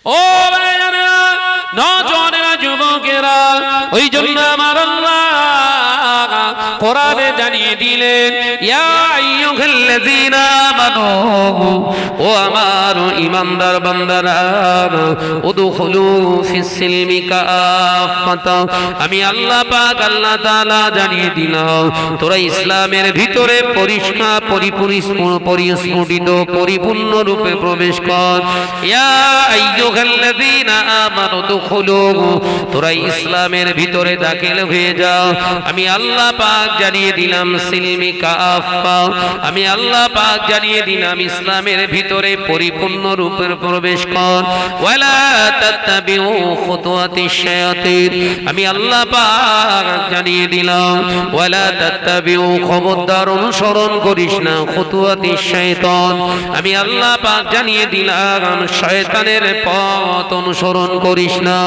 ও ভাইরা, নওজওয়ানেরা, যুবকেরা, ওই জন্য আমার আল্লাহ কোরআনে জানিয়ে দিলেন, ইয়া আইয়ুহাল্লাযীনা আমানু, ও আমার ঈমানদার বান্দারা, উদখুলু ফিস সিলমি কাফাতা, আমি আল্লাহ পাক আল্লাহ তাআলা জানিয়ে দিলাম তোরা ইসলামের ভিতরে পরিষ্কার পরিস্ফুটিত পরিপূর্ণ রূপে প্রবেশ কর। ইয়া আইয়ুহাল্লাযীনা আমানু উদখুলু, তোরা ইসলামের ভিতরে দাখিল হয়ে যাও। আমি আল্লাহ পাক জানিয়ে দিলাম সিলমি কাফা, আমি আল্লাহ পাক জানিয়ে দিলাম ইসলামের ভিতরে পরিপূর্ণ রূপে প্রবেশ কর। ওয়ালা তাত্তাবিউ খুতুওয়াতিশ শায়াতিন, আমি আল্লাহ পাক জানিয়ে দিলাম ওয়ালা তাত্তাবিউ, খবরদার অনুসরণ করিস না খুতুওয়াতিশ শাইতান, আমি আল্লাহ পাক জানিয়ে দিলাম শয়তানের পথ অনুসরণ করিস না,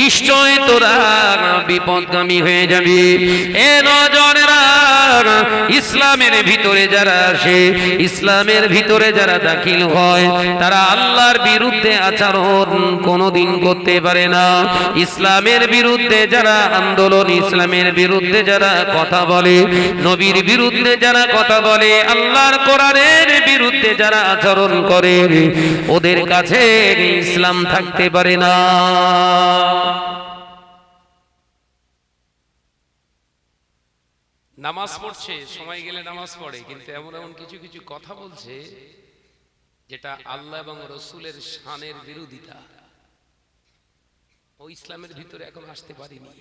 নিশ্চয় তোরা বিপদগামী হয়ে যাবি। এ নওজওয়ানেরা, ইসলামের ভিতরে যারা আসে, ইসলামের ভিতরে যারা দাখিল হয়, তারা আল্লাহর বিরুদ্ধে আচরণ কোনোদিন করতে পারে না। ইসলামের বিরুদ্ধে যারা আন্দোলন, ইসলামের বিরুদ্ধে যারা কথা বলে, নবীর বিরুদ্ধে যারা কথা বলে, আল্লাহর কোরআনের বিরুদ্ধে যারা আচরণ করে, ওদের কাছে ইসলাম থাকতে পারে না। নামাজ পড়ছে, সময় গেলে নামাজ পড়ে, কিন্তু এমন এমন কিছু কিছু কথা বলছে যেটা আল্লাহ এবং রসুলের শানের বিরোধিতা। ও ইসলামের ভিতরে এখন আসতে পারিনি,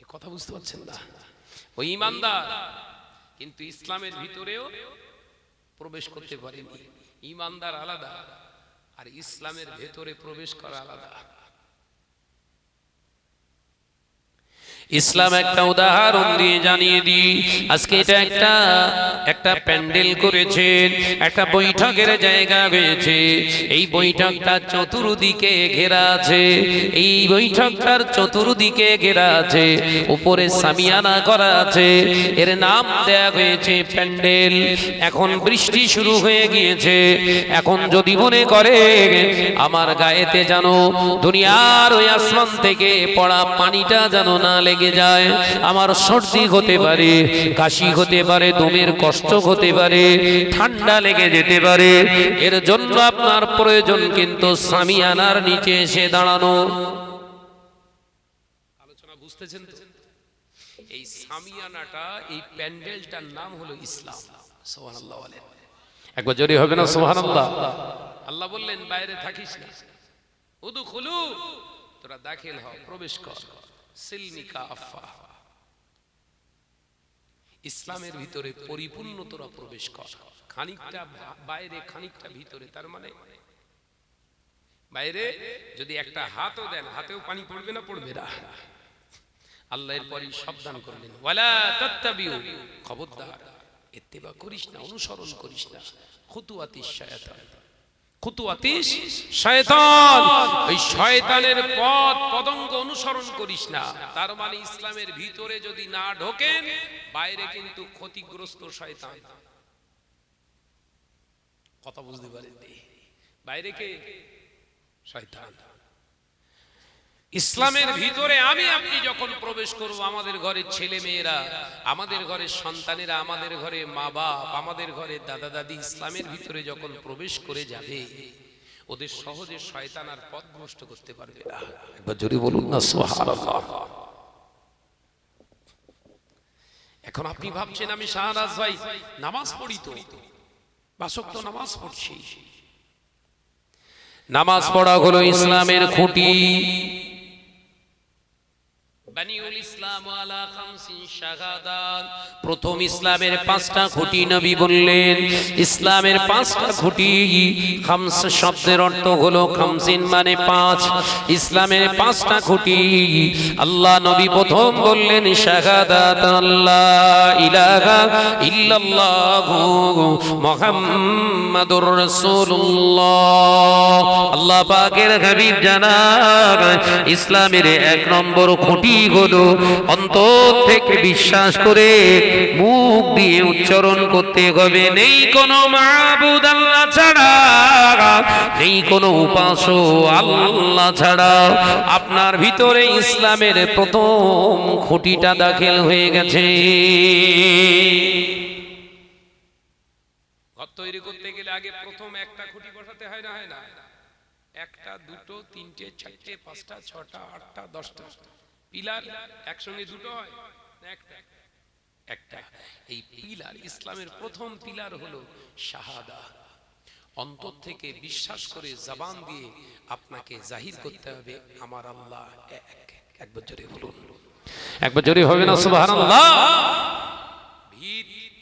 এ কথা বুঝতে পারছেন না? ওই ঈমানদার, কিন্তু ইসলামের ভিতরেও প্রবেশ করতে পারেনি। ঈমানদার আলাদা, আর ইসলামের ভেতরে প্রবেশ করা আলাদা। ইসলাম একটা উদাহরণ দিয়ে জানিয়ে দিই। আজকে এটা একটা প্যান্ডেল করেছেন, একটা বৈঠকের জায়গা হয়েছে। এই বৈঠকটা চতুর্দিকে ঘেরা আছে, এই বৈঠকটার চতুর্দিকে ঘেরা আছে, উপরে সামিয়ানা করা আছে, এর নাম দেয়া হয়েছে প্যান্ডেল। এখন বৃষ্টি শুরু হয়ে গিয়েছে, এখন যদি মনে করে আমার গায়েতে যেন দুনিয়ার ওই আসমান থেকে পড়া পানিটা যেন না লেগে যায়, আমার সর্দি হতে পারে, কাশি হতে পারে, দমের কষ্ট হতে পারে, ঠান্ডা লেগে যেতে পারে, এর জন্য আপনার প্রয়োজন কিন্তু সামিয়ানার নিচে এসে দাঁড়ানো। আলোচনা বুঝতেছেন তো? এই সামিয়ানাটা, এই প্যান্ডেলটার নাম হলো ইসলাম। সুবহানাল্লাহ বলেন একবার, জোরে হবে না সুবহানাল্লাহ? আল্লাহ বললেন বাইরে থাকিস না, উদখুলু, তোরা দাখিল হও, প্রবেশ কর, সিলমি কাফা, ইসলামের ভিতরে পরিপূর্ণ তোরা প্রবেশ কর। খানিকটা বাইরে, খানিকটা ভিতরে। তার মানে বাইরে যদি একটা হাতও দেন, হাতেও পানি পড়বে না? পড়বে না। আল্লাহ এরপরই সাবধান করলেন, ওয়ালা তাত্তাবিউ, খবরদার ইত্তিবা করিস না, অনুসরণ করিস না, খুতুওয়াতিশ শায়াতান, খুতুওয়াতিশ শয়তান, ওই শয়তানের পথ পদঙ্গ অনুসরণ করিস না। তার মানে ইসলামের ভিতরে যদি না ঢোকেন, বাইরে কিন্তু ক্ষতিগ্রস্ত শয়তান। কথা বুঝতে পারেন? বাইরে কে? শয়তান। ইসলামের ভিতরে আমি আপনি যখন প্রবেশ করব, আমাদের ঘরের ছেলে মেয়েরা, আমাদের ঘরের সন্তানেরা, আমাদের ঘরে মা বাপ, আমাদের ঘরে দাদা দাদি ইসলামের ভিতরে যখন প্রবেশ করে যাবে, ওদের সহজে শয়তান আর পথ ভ্রষ্ট করতে পারবে না। একবার জোরে বলুন না সুবহানাল্লাহ। এখন আপনি ভাবছেন আমি শাহনাজ ভাই নামাজ পড়ি তো, বাসক তো নামাজ পড়ছি। নামাজ পড়া হলো ইসলামের খুঁটি। প্রথম ইসলামের পাঁচটা খুঁটি নবী বললেন। ইসলামের পাঁচটা খুঁটি, খামস শব্দের অর্থ হলো খামসিন মানে পাঁচ। ইসলামের পাঁচটা খুঁটি আল্লাহ নবী প্রথম বললেন শাহাদাত আল্লাহ ইলাহা ইল্লাল্লাহু মুহাম্মাদুর রাসূলুল্লাহ। আল্লাহ পাকের হাবিব জানান ইসলামের এক নম্বর খুঁটি হলো অন্তর থেকে বিশ্বাস করে মুখ দিয়ে উচ্চারণ করতে হবে, নেই কোনো মাবুদ আল্লাহ ছাড়া, এই কোনো উপাস্য আল্লাহ ছাড়া, আপনার ভিতরে ইসলামের প্রথম খুঁটিটা দাখিল হয়ে গেছে। ঘর তৈরি করতে গেলে আগে প্রথম একটা খুঁটি বসাতে হয় না, হয় না? একটা, দুটো, তিনটে, চারটে, পাঁচটা, ছটা, আটটা, 10টা পিলার একসঙ্গে দুটো হয় না একটা? একটা। এই পিলার, ইসলামের প্রথম পিলার হলো শাহাদা। অন্তর থেকে বিশ্বাস করে জবান দিয়ে আপনাকে জাহির করতে হবে আমার আল্লাহ এক। একবার জোরে বলুন, একবার জোরে হবে না সুবহানাল্লাহ?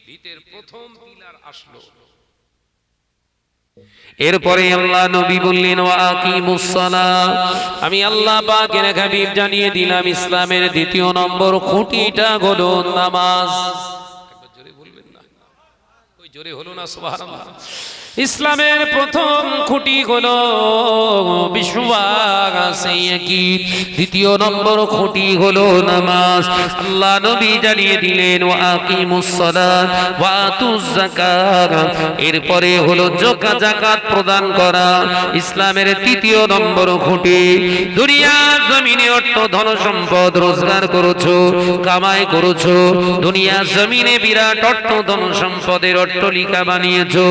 ভিতের প্রথম পিলার আসলো। এরপরে আল্লাহ নবী বললেন ওয়া আকিমুস সালাহ, আমি আল্লাহ পাকের হাবিব জানিয়ে দিলাম ইসলামের দ্বিতীয় নম্বর খুঁটিটা হলো নামাজ। একবার জোরে বলবেন না? ওই জোরে হলো না সুবহানাল্লাহ? ইসলামের প্রথম খুঁটি হলো বিশ্বাস, দ্বিতীয় নম্বর খুঁটি হলো নামাজ। আল্লাহ নবী জানিয়ে দিলেন ওয়া আকিমুস সালাত ওয়া আতুজ যাকাত, এরপরে হলো যাকাত প্রদান করা। ইসলামের তৃতীয় নম্বর খুঁটি। দুনিয়ার জমিনে অর্থ ধন সম্পদ রোজগার করেছো, কামাই করেছো, দুনিয়ার জমিনে বিরাট অর্থ ধন সম্পদের অট্টালিকা বানিয়েছো,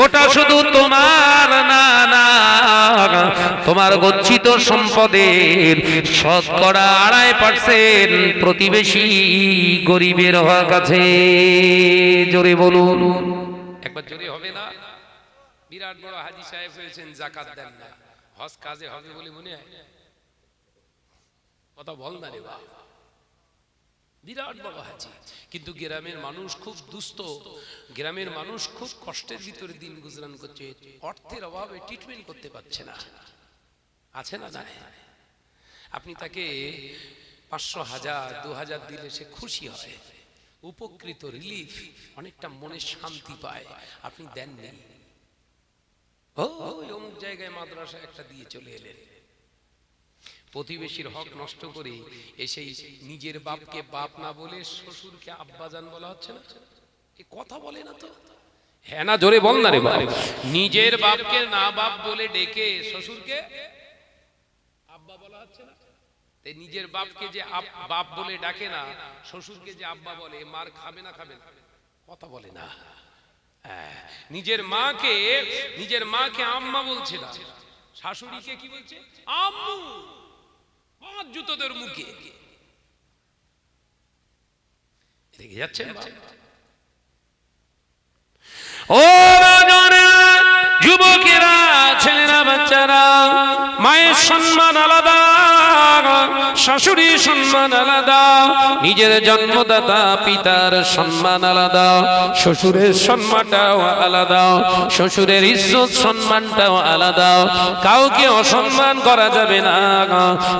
ওটা শুধু তোমার না, না, তোমার গচ্ছিত সম্পদের শতকরা 2.5% প্রতিবেশী গরিবের হক আছে। জোরে বলুন, একবার জোরে হবে না? বিরাট বড় হাজী সাহেব হয়েছেন, যাকাত দেন না, হজ কাজে হবে বলে মনে হয়? কথা বল না রে বাবা। বিরাট বড় হাজী, কিন্তু গ্রামের মানুষ খুব দুস্থ, গ্রামের মানুষ খুব কষ্টের ভিতরে দিন গুজরান করছে, অর্থের অভাবে ট্রিটমেন্ট করতে পারছে না। আছে না? না। আপনি তাকে 500, 1000, 2000 দিলে সে খুশি হয়, উপকৃত, রিলিফ, অনেকটা মনে শান্তি পায়। আপনি দেননি, অমুক জায়গায় মাদ্রাসা একটা দিয়ে চলে এলেন, প্রতিবেশীর হক নষ্ট করে এসে নিজের বাপকে বাপ না বলে শ্বশুরকে আব্বাজান বলা হচ্ছে না? এ কথা বলে না তো? হ্যাঁ না? জোরে বল না রে ভাই। নিজের বাপকে না বাপ বলে ডেকে শ্বশুরকে আব্বা বলা হচ্ছে না? নিজের বাপকে যে বাপ বলে ডাকে না, শ্বশুরকে যে আব্বা বলে, মার খাবে না? খাবে না? কথা বলে না। নিজের মাকে আম্মা বলছে না, শাশুড়িকে কি বলছে? আম্মু। 5 জুতোদের মুখে রেগে যাচ্ছে। ও যুবকেরা, ছেলেরা, বাচ্চারা, মায়ের সম্মান আলাদা, শাশুড়ির সম্মান আলাদা, নিজের জন্মদাতা পিতার সম্মান আলাদা, শ্বশুরের সম্মানটাও আলাদা, শ্বশুরের ইজ্জত সম্মানটাও আলাদা। কাউকে অসম্মান করা যাবে না,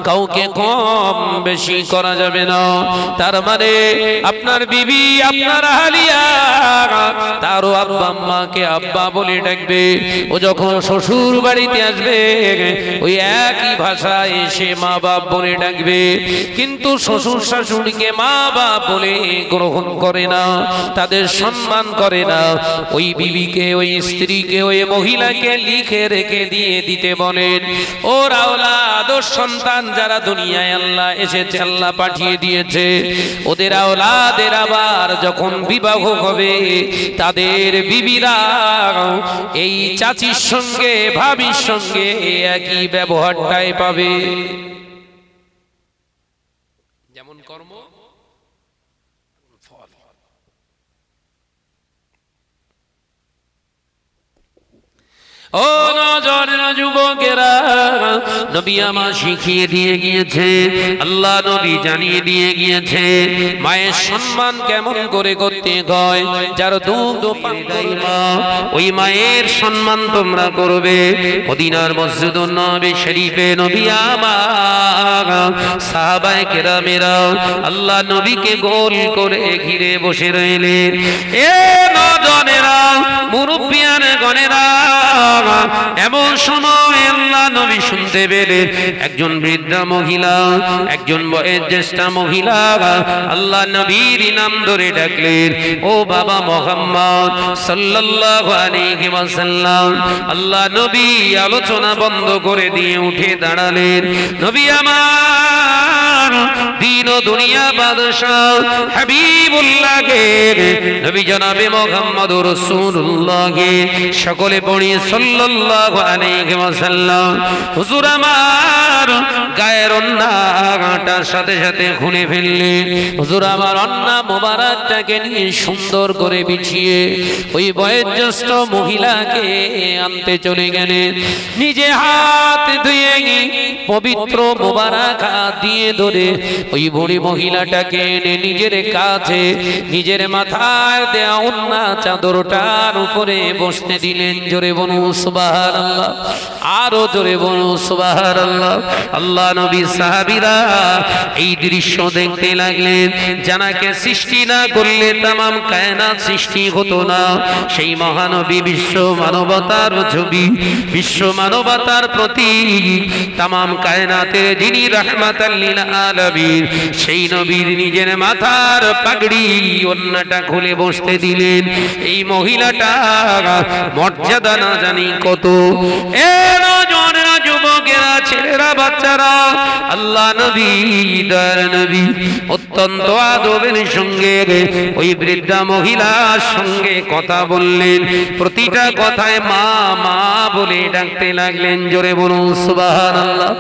কাউকে কম বেশি করা যাবে না। তার মানে আপনার বিবি, আপনার আহলিয়া, তারও আব্বা আম্মাকে আব্বা বলে ডাকবে। ও যখন শ্বশুর বাড়িতে আসবে ওই একই ভাষায় এসে মা বাপ বলে ডাকবে, কিন্তু শ্বশুর শাশুড়িকে মা বাপ বলে গ্রহণ করে না, তাদের সম্মান করে না। ওই বিবিকে, ওই স্ত্রীকে, ওই মহিলাকে লিখে রেখে দিতে বলেন ওর আওলাদ, ওর সন্তান যারা দুনিয়ায় আল্লাহ এসেছে, আল্লাহ পাঠিয়ে দিয়েছে, ওদের আওলাদের আবার যখন বিবাহ হবে তাদের বিবিরা এই চাচির সঙ্গে, ভাবির সঙ্গে একই ব্যবহারটাই পাবে। যেমন কর্ম ফল। ও নজরের যুবকেরা, নবী আমার শিখিয়ে দিয়ে গিয়েছে, আল্লাহ নবী জানিয়ে দিয়ে গিয়েছে মায়ের সম্মান কেমন করে করতে হয়। যার দুধ পান করে মা, ওই মায়ের সম্মান তোমরা করবে। মদিনার মসজিদুন নববী শরীফে নবী আমার সাহাবায়ে কেরামেরা আল্লাহ নবীকে গোল করে ঘিরে বসে রইলেন। এ নজনেরা, মুরব্বিয়ান গণেরা, এমন সময় আল্লাহ নবী শুনতে পেলে একজন বৃদ্ধা মহিলা, একজন বয়োজ্যেষ্ঠ মহিলা আল্লাহ নবীর নাম ধরে ডাকলেন, ও বাবা মুহাম্মদ সাল্লাল্লাহু আলাইহি ওয়াসাল্লাম। আল্লাহ নবী আলোচনা বন্ধ করে দিয়ে উঠে দাঁড়ালেন। নবী আমার দিন ও দুনিয়া বাদশাহ হাবিবুল্লাহকে, নবী জনাবে মুহাম্মদুর রাসূলুল্লাহকে সকলে পড়ি সাল্লাল্লাহু আলাইহি ওয়াসাল্লাম। হুজুর আমার গায়ের ওন্নাটার সাথে সাথে খুলে ফেললেন। হুজুর আমার ওন্না মোবারকটাকে নিয়ে সুন্দর করে বিছিয়ে ওই বয়োজ্যেষ্ঠ মহিলাকে আনতে চলে গেলেন। নিজে হাত ধুয়ে পবিত্র মোবারক হাত দিয়ে ধরে ওই বুড়ি মহিলাটাকে এনে নিজের কাছে নিজের মাথায় দেয়া ওন্না চাদরটার উপরে বসতে দিলেন। জোরে বলুন সুবহানাল্লাহ, আরো জোরে বলুন সুবহানাল্লাহ। আল্লাহ নবী সাহাবীরা এই দৃশ্য দেখতে লাগলেন। জানাকে সৃষ্টি না করলে তামাম কায়নাত সৃষ্টি হতো না। সেই মহানবী বিশ্ব মানবতার ছবি, বিশ্ব মানবতার প্রতি তামাম কায়নাতের যিনি রাহমাতাল লিল আলামিন, সেই নবীর নিজের মাথার পাগড়ি ওন্নাটা খুলে বসতে দিলেন। এই মহিলাটা মর্যাদা না জানি কত। এ নজনেরা, যুবকেরা, ছেলেরা, বাচ্চারা, আল্লাহ নবী দয়ার নবী অত্যন্ত আদবের সঙ্গে ওই বৃদ্ধা মহিলার সঙ্গে কথা বললেন। প্রতিটা কথায় মা মা বলে ডাকতে লাগলেন। জোরে বলুন সুবহানাল্লাহ,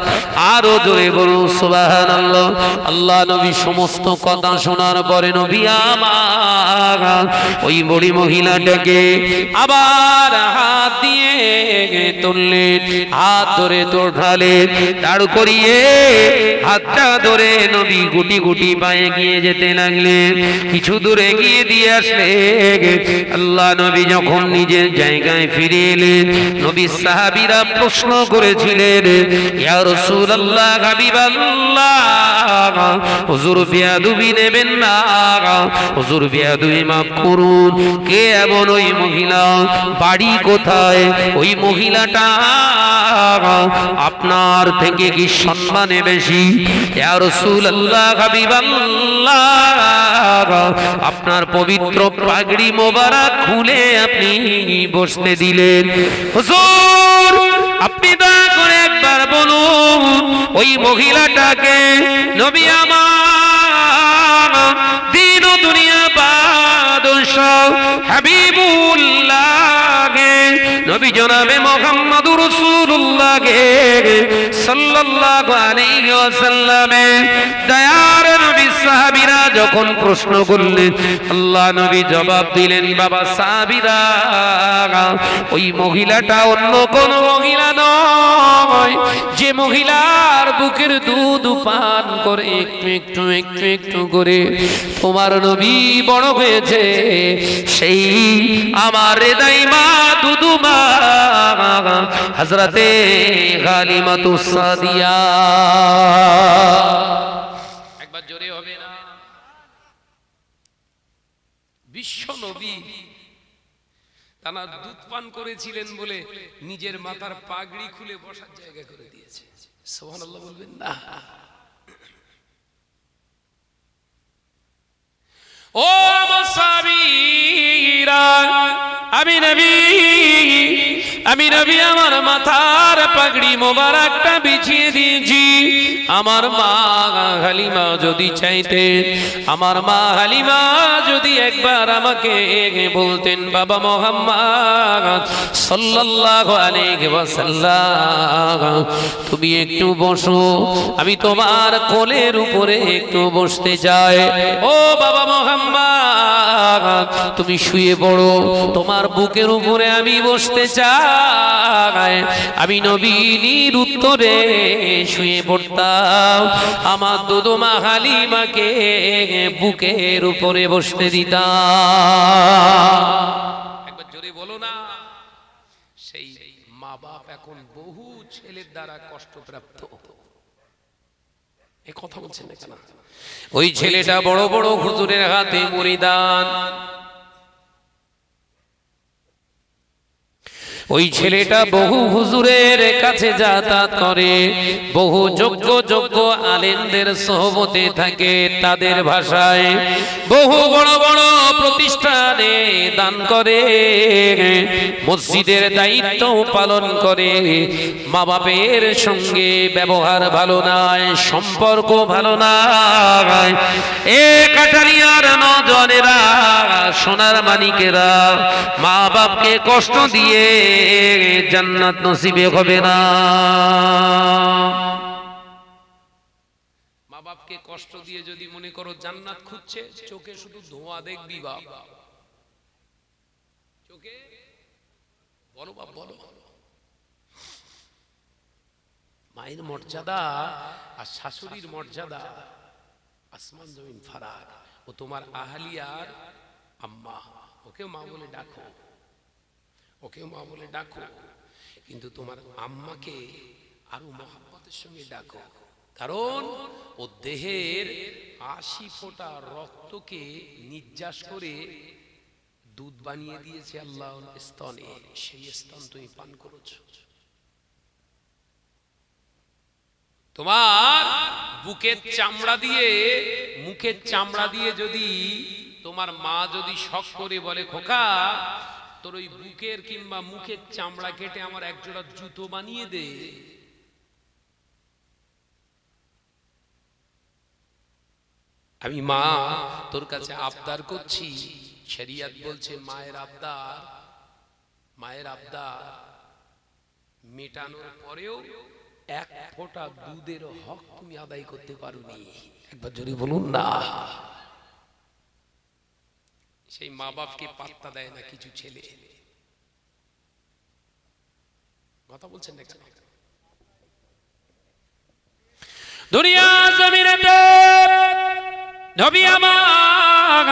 আরো জোরে বলুন সুবহানাল্লাহ। আল্লাহ নবী সমস্ত কথা শোনার পরে নবী আমার ওই বুড়ি মহিলাটাকে আবার হাত দিয়ে তুললেন, হাত ধরে তোড়ালেন, দাঁড় করিয়ে হাতটা ধরে নবী গুটি গুটি পায়ে গিয়ে যেতে লাগলেন। কিছু দূরে গিয়ে দিয়ে আসলে আল্লাহ নবী যখন নিজের জায়গায় ফিরে এলেন, নবী সাহাবীরা প্রশ্ন করেছিলেন, ইয়া রাসূলুল্লাহ, হাবিবাল্লাহ, হুজুর বেয়াদবি নেবেন না, হুজুর বেয়াদবি মাফ করুন। কে এমন ওই মহিলা, বাড়ি কোথায়? ওই মহিলাটা আপনার থেকে কি সম্মানে বেশি? ইয়া রাসূলুল্লাহ, হাবিবাল্লাহ, আপনার পবিত্র পাগড়ি মোবারক খুলে আপনি বসতে দিলেন। হুজুর আপনি দয়া করে একবার বলুন ওই মহিলাটাকে নবী আমার দিন ও দুনিয়া বাদশাহ হাবিবুল্লাহকে, নবী জনাবে মুহাম্মদুর রাসূলুল্লাহকে সাল্লাল্লাহু আলাইহি ওয়াসাল্লামে দয়ার নবী সাহাবীরা যখন প্রশ্ন করলেন, আল্লাহ নবী জবাব দিলেন, বাবা সাহাবীরা, ওই মহিলাটা অন্য কোন মহিলা নয়, যে মহিলার বুকের দুধ পান করে একটু একটু একটু একটু করে তোমার নবী বড় হয়েছে, সেই আমার হৃদয় মা দুদু মা হযরতে গালিমাতুস সাদিয়া। একবার জোরে হবে না? বিশ্ব নবী তারা দুধ পান করেছিলেন বলে নিজের মাথার পাগড়ি খুলে বসার জায়গা করে দিয়েছে। সুবহানাল্লাহ বলবেন না? ও মুসাবিরা, আমি নবী আমার মাথার পাগড়ি মোবারকটা বিছিয়ে দিয়েছি। আমার মা হালিমা যদি চাইতেন, আমার মা হালিমা যদি একবার আমাকে বলতেন, বাবা মুহাম্মদ সাল্লাল্লাহু আলাইহি ওয়াসাল্লাম, তুমি একটু বসো, আমি তোমার কোলের উপরে একটু বসতে চাই। ও বাবা মুহাম্মদ, তুমি শুয়ে পড়ো, তোমার বুকের উপরে আমি বসতে চাই। আমি নবীর উত্তরে শুয়ে পড়তাম, আমার দুদমা হালিমাকে বুকের উপরে বসতে দিতাম। একবার জোরে বলো না? সেই মা বাপ এখন বহু ছেলের দ্বারা কষ্টপ্রাপ্ত। এই কথা বলছেন না কেন? ওই ছেলেটা বড় বড় হুজুরের হাতে মুরিদান, ওই ছেলেটা বহু হুজুরের কাছে যাতায়াত করে, বহু যোগ্য যোগ্য আলেমদের সোহবতে থাকে, তাদের ভাষায় বহু বড় বড় প্রতিষ্ঠানে দান করে, মসজিদের দায়িত্ব পালন করে। মা বাপের সঙ্গে ব্যবহার ভালো নয়, সম্পর্ক ভালো নয়। এ কাটারিয়ার নজনেরা, সোনার মানিকেরা, মা বাপকে কষ্ট দিয়ে জান্নাত নসিবে হবে না। মা বাপকে কষ্ট দিয়ে যদি মনে করো জান্নাত খুঁজছে, চোখে শুধু ধোঁয়া দেখবি বাপ, চোখে বলো বাপ বলো। মায়ের মর্যাদা আর শাশুড়ির মর্যাদা আসমান জমিন ফারাক। ও তোমার আহলিয়ার আম্মা, ওকেও মা বলে ডাকো, ওকেও মা বলে ডাকো, কিন্তু তোমার আম্মাকে আরো মহব্বতের সঙ্গে ডাকো, কারণ ও দেহের 80 ফোঁটা রক্তকে নির্যাস করে দুধ বানিয়ে দিয়েছে আল্লাহর স্তনে, সেই স্তন তুমি পান করেছো। তোমার বুকের চামড়া দিয়ে, মুখের চামড়া দিয়ে যদি তোমার মা যদি শখ করে বলে, খোকা তোর ওই বুকের কিংবা মুখের চামড়া কেটে আমার একজোড়া জুতো বানিয়ে দে, আমি মা তোর কাছে আবদার করছি। শরিয়ত বলছে মায়ের আবদার মেটানোর পরেও 1 ফোঁটা দুধের হক তুমি আদায় করতে পারোনি। একবার জোরে বলুন না। সেই মা বাপকে পাত্তা দেয় না কিছু ছেলে। কথা বলছেন না কেন? দুনিয়া জমিনেতে নবী আমার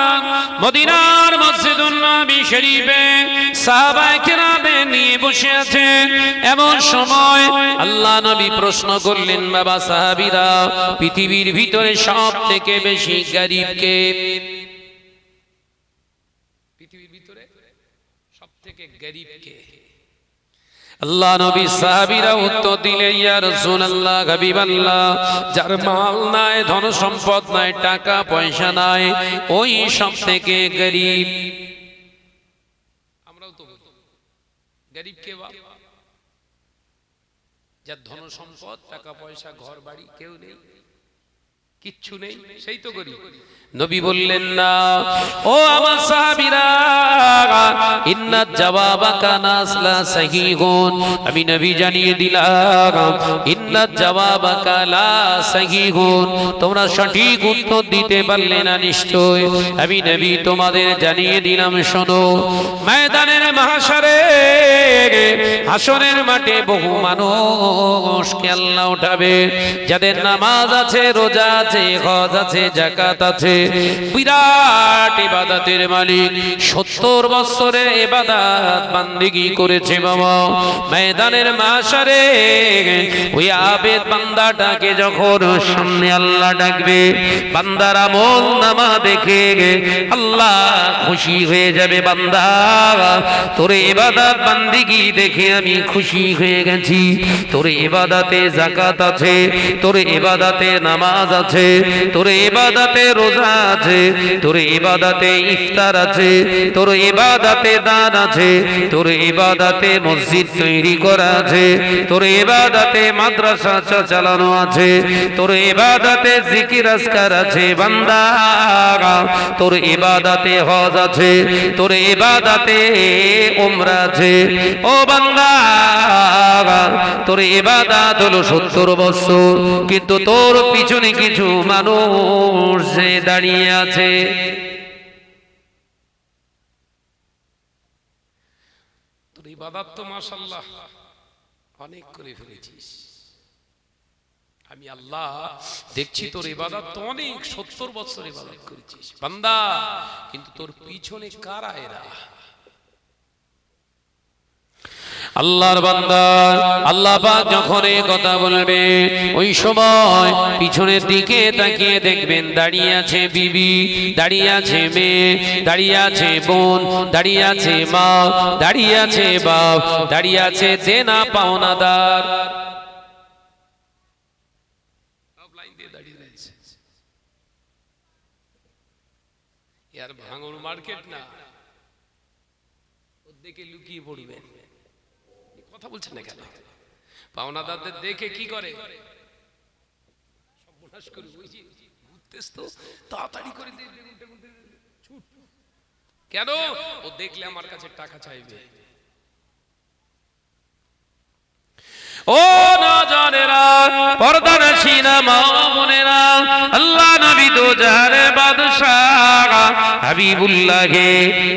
মদিনার মসজিদুন নবী শরীফে সাহাবায়ে কেরামদের নিয়ে বসে আছেন। এমন সময় আল্লাহ নবী প্রশ্ন করলেন, বাবা সাহাবীরা, পৃথিবীর ভিতরে সবথেকে বেশি গরীব কে? পৃথিবীর ভিতরে সবথেকে গরীব কে? আল্লাহ নবী সাহাবীরা উত্তর দিলেন, ইয়া রাসূলুল্লাহ, হাবিবাল্লাহ, যার মাল নাই, ধন সম্পদ নাই, টাকা পয়সা নাই, ওই সবথেকে গরীব। আমরাও তো গরীব কে বাপ? যার ধন সম্পদ, টাকা পয়সা, ঘর বাড়ি কেউ নেই, কিচ্ছু নেই, সেই তো গরীব। নবী বললেন, না ও আমার সাহাবীরা, ইন্নাত জাওয়াবাকা নাসলা সাহিহুন, আমি নবী জানিয়ে দিলাম, ইন্নাত জাওয়াবাকা লা সাহিহুন, তোমরা সঠিক উত্তর দিতে পারলে না নিশ্চয়। আমি নবী তোমাদের জানিয়ে দিলাম, শোনো, ময়দানের মাহশারে, হাসরের মাঠে বহু মানুষকে আল্লাহ উঠাবে, যাদের নামাজ আছে, রোজা আছে, হজ আছে, যাকাত আছে, বিরাট ইবাদতের মালিক, 70 বছরের ইবাদত বান্দেগি করেছে বাবা। ময়দানের মাহশারে ওই আবেদ বান্দাটাকে যখন সামনে আল্লাহ ডাকবে, বান্দার আমল নামা দেখে আল্লাহ খুশি হয়ে যাবে, বান্দা তোর ইবাদত বান্দেগি দেখে আমি খুশি হয়ে গেছি, তোর ইবাদতে যাকাত আছে, তোর ইবাদতে নামাজ আছে, তোর ইবাদতে রোজা আছে, তোর ইবাদতে ইফতার আছে, তোর ইবাদতে দান আছে, তোর ইবাদতে মসজিদ তৈরি করা আছে, তোর ইবাদতে মাদ্রাসা চালানো আছে, তোর ইবাদতে জিকির আজকার আছে, বান্দা তোর ইবাদতে হজ আছে, তোর ইবাদতে উমরা আছে। ও বান্দা, তোর ইবাদত হলো 70 বছর, কিন্তু তোর পিছনে কিছু মানুষ যে দাঁড়িয়ে আছে, তোর ইবাদত তো মাশাআল্লাহ অনেক করে ফেলেছিস, আমি আল্লাহ দেখছি তোর ইবাদত তো অনেক, 70 বছর ইবাদত করেছিস বান্দা, কিন্তু তোর পিছনে কারা এরা? আল্লাহর বান্দা আল্লাহ পাক যখন এই কথা বলবে ওই সময় পিছনের দিকে তাকিয়ে দেখবেন দাঁড়িয়ে আছে বিবি, দাঁড়িয়ে আছে মেয়ে, দাঁড়িয়ে আছে বোন, দাঁড়িয়ে আছে মা, দাঁড়িয়ে আছে বাপ, দাঁড়িয়ে আছে দেনা পাওনাদার। সব লাইন দিয়ে দাঁড়িয়ে রয়েছে। ইয়ার ভাঙন মার্কেট না, ওর দিকে লুকিয়ে পড়বেন। কথা বলছেন না কেন? পাওনাদারদের দেখে কি করে? সর্বনাশ করে ওই যে ঘুরতেছ তো তাড়াতাড়ি করে ছুট। কেন? ও দেখলে আমার কাছে টাকা চাইবে। ও নজরেরা, পর্দানশীনা মা বোনেরা, আল্লাহ নবী দো জাহানের বাদশাহ হাবিবুল্লাহ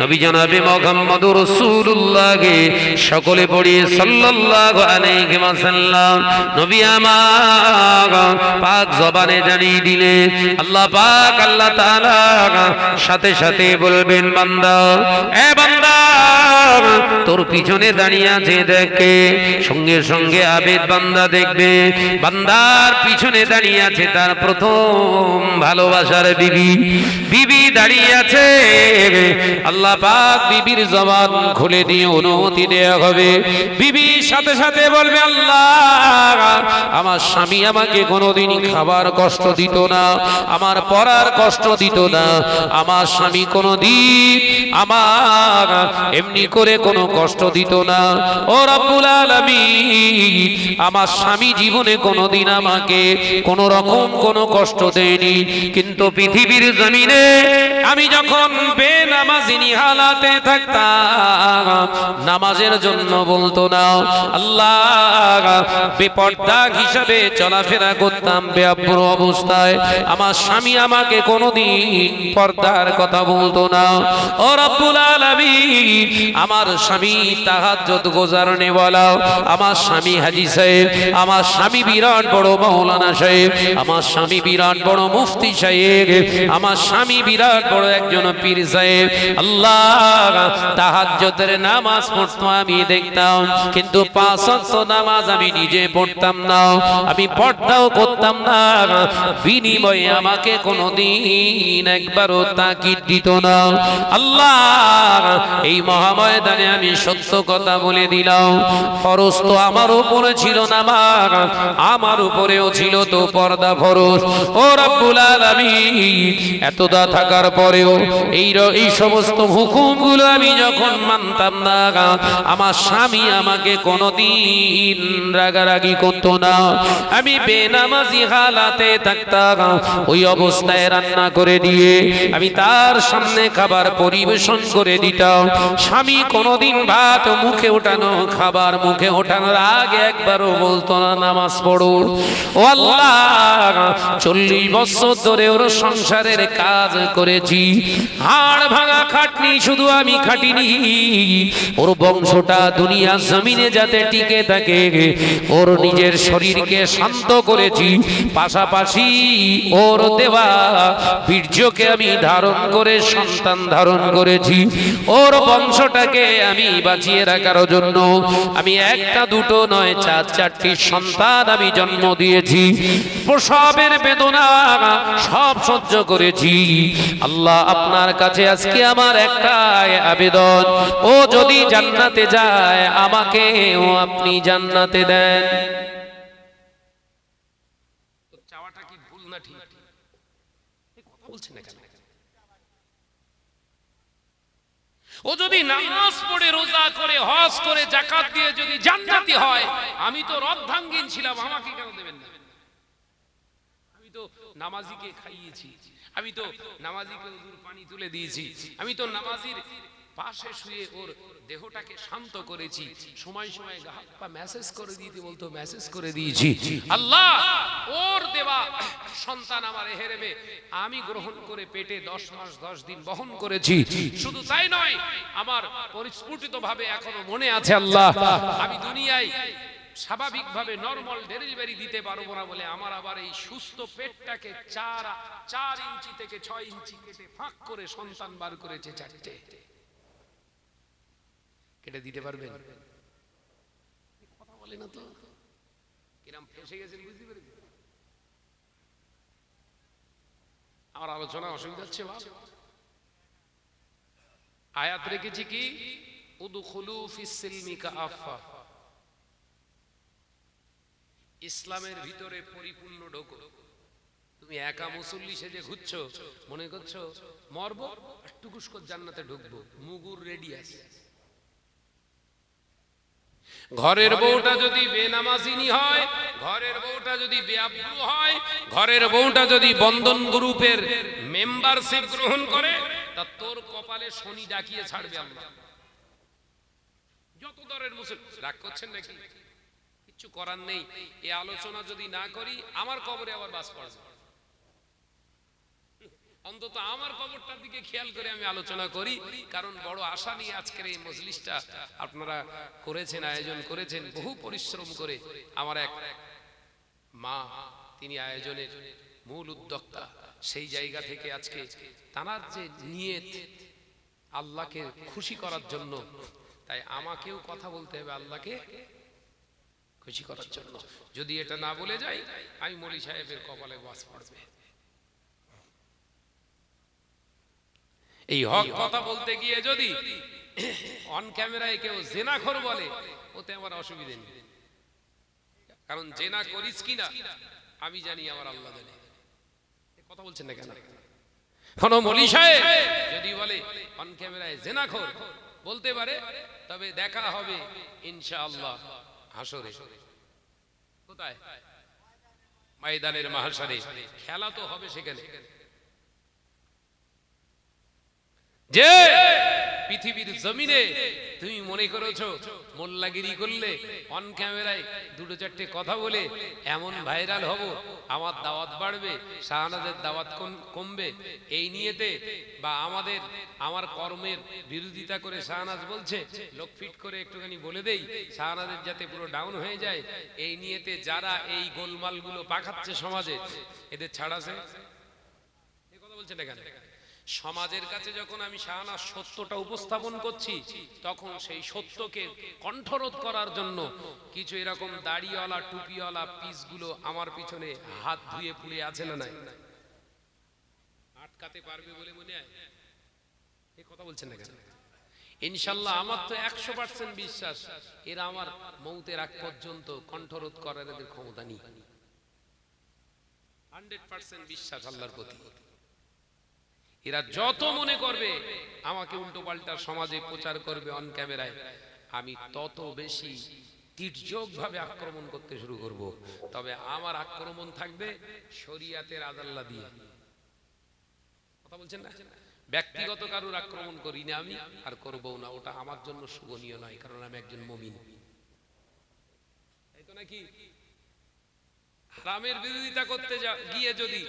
নবী জনাবে মুহাম্মদুর রাসূলুল্লাহ সকলে পড়ি সাল্লাল্লাহু আলাইহি ওয়াসাল্লাম। নবী আমার পাক জবানে জানিয়ে দিলে আল্লাহ পাক আল্লাহ তাআলা সাথে সাথে বলবেন বান্দা, এ বান্দা তোর পিছনে দাঁড়িয়ে আছে দেখে। সঙ্গে সঙ্গে আবেদ বান্দা দেখবে বান্দার পিছনে দাঁড়িয়ে আছে তার প্রথম ভালোবাসার বিবি। বিবি দাঁড়িয়ে আছে, আল্লাহ পাক বিবির জবান খুলে দিয়ে অনুমতি দেয়া হবে। বিবি সাথে সাথে বলবে, আল্লাহ আমার স্বামী আমাকে কোনোদিন খাবার কষ্ট দিত না, আমার পড়ার কষ্ট দিত না, আমার স্বামী কোনোদিন আমার এমনি করে কোনো কষ্ট দিত না। ও রব্বুল আলামিন, আমার স্বামী জীবনে কোনোদিন আমাকে কোনো রকম কোনো কষ্ট দেয়নি। কিন্তু পৃথিবীর জমিনে আমি যখন বেনামাজি হালাতে থাকতাম, নামাজের জন্য বলতো না, আল্লাহ বেপর্দা হিসাবে চলাফেরা করতাম বেআব্রু অবস্থায়, আমার স্বামী আমাকে কোনোদিন পর্দার কথা বলতো না। ও রব্বুল আলামিন, আমার স্বামী তাহাজ্জুদ গোজারনে বলা, আমার স্বামী হাজী সাহেব, আমার স্বামী বিরাট বড় মাওলানা সাহেব, আমার স্বামী বিরাট বড় মুফতি সাহেব, আমার স্বামী বিরাট বড় একজন পীর সাহেব, আল্লাহ তাহাজ্জুদের নামাজ পড়তো আমি দেখতাম, কিন্তু 5 ওয়াক্ত নামাজ আমি নিজে পড়তাম না, আমি পর্দাও করতাম না, বিনিময়ে আমাকে কোনোদিন একবারও তাকিদ দিত না। আল্লাহ এই মহাময়দানে আমি সত্য কথা বলে দিলাম, ফরজ তো আমার উপরে ছিল নামাজ, আমার উপরেও ছিল তো পর্দা ফরজ। ও রব্বুল আলামিন, এতটা থাকার পরেও এই সমস্ত হুকুমগুলো আমি যখন মানতাম না, আমার স্বামী আমাকে কোনোদিন রাগারাগি করতো না। আমি বেনামাজি হালাতে থাকতাম, ওই অবস্থায় রান্না করে দিয়ে আমি তার সামনে খাবার পরিবেশন করে দিতাম। স্বামী কোনোদিন ভাত মুখে ওঠানো, খাবার মুখে ওঠানোর আগে একবারও বলতো না নামাজ পড়ুন। ও আল্লাহ, 40 বছর ধরে ওর সংসারের কাজ করেছি, হাড় ভাঙা খাটনি শুধু আমি খাটিনি, ওর বংশটা দুনিয়া জমিনে যাতে টিকে থাকে, ওর নিজের শরীরকে শান্ত করেছি, পাশাপাশি ওর দেওয়া বীর্যকে আমি ধারণ করে সন্তান ধারণ করেছি। ওর বংশটাকে আমি বাঁচিয়ে রাখার জন্য আমি একটা দুটো নয় 4-4টি সন্তান আমি জন্ম দিয়েছি, প্রসবের বেদনা সব সহ্য করেছি। আল্লাহ আপনার কাছে আজকে আমার একটাই আবেদন, ও যদি জান্নাতে যায় আমাকে ও আপনি জান্নাতে দেন। চাওয়াটা কি ভুল না ঠিক? কথা বলছেন না কেন? ও যদি নামাজ পড়ে, রোজা করে, হজ করে, যাকাত দিয়ে যদি জান্নাতি হয়, আমি তো রদ্ধাঙ্গিন ছিলাম, আমাকে কেন দেবেন না? আমি তো নামাজিকে খাইয়েছি, আমি তো নামাজিকে ওযুর পানি তুলে দিয়েছি, আমি তো নামাজির পাশে শুয়ে ওর দেহটাকে শান্ত করেছি, সময় সময় গাহাপ্পা মেসেজ করে দিতে বলতো, মেসেজ করে দিয়েছি। আল্লাহ ওর দেওয়া সন্তান আমার এহেরেবে আমি গ্রহণ করে পেটে 10 মাস 10 দিন বহন করেছি। শুধু তাই নয়, আমার পরিস্ফুটিতভাবে এখনো মনে আছে, আল্লাহ আমি দুনিয়ায় স্বাভাবিকভাবে নরমাল ডেলিভারি দিতে পারবো না বলে আমার আবার এই সুস্থ পেটটাকে 4 ইঞ্চি থেকে 6 ইঞ্চি কেটে ফাঁক করে সন্তান বার করেছে 4টে। কেটে দিতে পারবেন? বললে না তো কিরম ফেসে গেছেন বুঝতে পেরেছেন? আমার আলোচনা অসুবিধা হচ্ছে বাবা। আয়াত রেখেছি কি উদখুলু ফিস সিলমি কাফা, ইসলামের ভিতরে পরিপূর্ণ ঢোকো। তুমি একা মুসল্লি সেজে ঘুরছো, মনে করছো মরবো টুকুস করে জান্নাতে ঢুকবো, মুগুর রেডি আছে। ঘরের বউটা যদি বেনামাজিনী হয়, ঘরের বউটা যদি বেআব্রু হয়, ঘরের বউটা যদি বন্ধন গ্রুপের মেম্বারশিপ গ্রহণ করে, তা তোর কপালে শনি ডাকিয়ে ছাড়বে আল্লাহ। যত দরের মুসলমান রাগ করছেন নাকি? কিছু করার নেই। এই আলোচনা যদি না করি আমার কবরে আবার বাস পড়বে। অন্তত আমার কবরটার দিকে খেয়াল করে আমি আলোচনা করি, কারণ বড় আশা নিয়ে আজকের এই মজলিসটা আপনারা করেছেন, আয়োজন করেছেন বহু পরিশ্রম করে। আমার এক মা, তিনি আয়োজনের মূল উদ্যোক্তা, সেই জায়গা থেকে আজকে তার যে নিয়ত আল্লাহকে খুশি করার জন্য, তাই আমাকেও কথা বলতে হবে আল্লাহকে খুশি করার জন্য। যদি এটা না বলে যাই, আমি মলি সাহেবের কপালে বাস পড়বে। এই হক কথা বলতে গিয়ে যদি অন ক্যামেরায় কেউ জেনাখোর বলে, ওতে আমার অসুবিধা নেই, কারণ জেনা করিস কিনা আমি জানি, আমার আল্লাহ জানে। কথা বলছেন না কেন? কোন মলি সাহেব যদি বলে অন ক্যামেরায় জেনাখোর, বলতে পারে, তবে দেখা হবে ইনশাআল্লাহ হাসরে। কোথায়? ময়দানের মাহশরে। খেলা তো হবে সেখানে। যে পৃথিবীর জমিনে তুমি মনে করেছো মোল্লাগিরি করলে, অন ক্যামেরায় দুটো চারটে কথা বলে এমন ভাইরাল হব, আমার দাওয়াত বাড়বে, শাহনাজের দাওয়াত কমবে, এই নিয়েতে, বা আমার কর্মের বিরোধিতা করে শাহনাজ বলছে, লোক ফিট করে একটুখানি বলে দেই শাহনাজের যাতে পুরো ডাউন হয়ে যায়, এই নিয়েতে যারা এই গোলমালগুলো পাকাচ্ছে সমাজে, এদের ছাড় আছে? এই কথা বলছে না কেন? সমাজের কাছে যখন আমি শাহনাজ সত্যটা উপস্থাপন করছি, তখন সেই সত্যকে কণ্ঠরোধ করার জন্য কিছু এরকম দাড়িওয়ালা টুপিওয়ালা পিসগুলো আমার পিছনে হাত ধুয়ে পুড়ে আছে না নাই? আটকাতে পারবে বলে মনে হয়? এই কথা বলছেন না কেন? ইনশাআল্লাহ আমার তো 100% বিশ্বাস, এরা আমার মৌতের আগ পর্যন্ত কণ্ঠরোধ করার এদের ক্ষমতা নেই। 100% বিশ্বাস আল্লাহর প্রতি। এরা যত মনে করবে আমাকে উল্টো পাল্টা সমাজে প্রচার করবে অন ক্যামেরায়, আমি তত বেশি তীর্যক ভাবে আক্রমণ করতে শুরু করব। তবে আমার আক্রমণ থাকবে শরিয়াতের আদাল্লা দিয়ে। কথা বলছেন না? ব্যক্তিগত কারোর আক্রমণ করি না আমি, আর করবো না। ওটা আমার জন্য শুভনীয় নয়, কারণ আমি একজন মুমিন। তাই তো নাকি? হারামের বিরোধিতা করতে গিয়ে যদি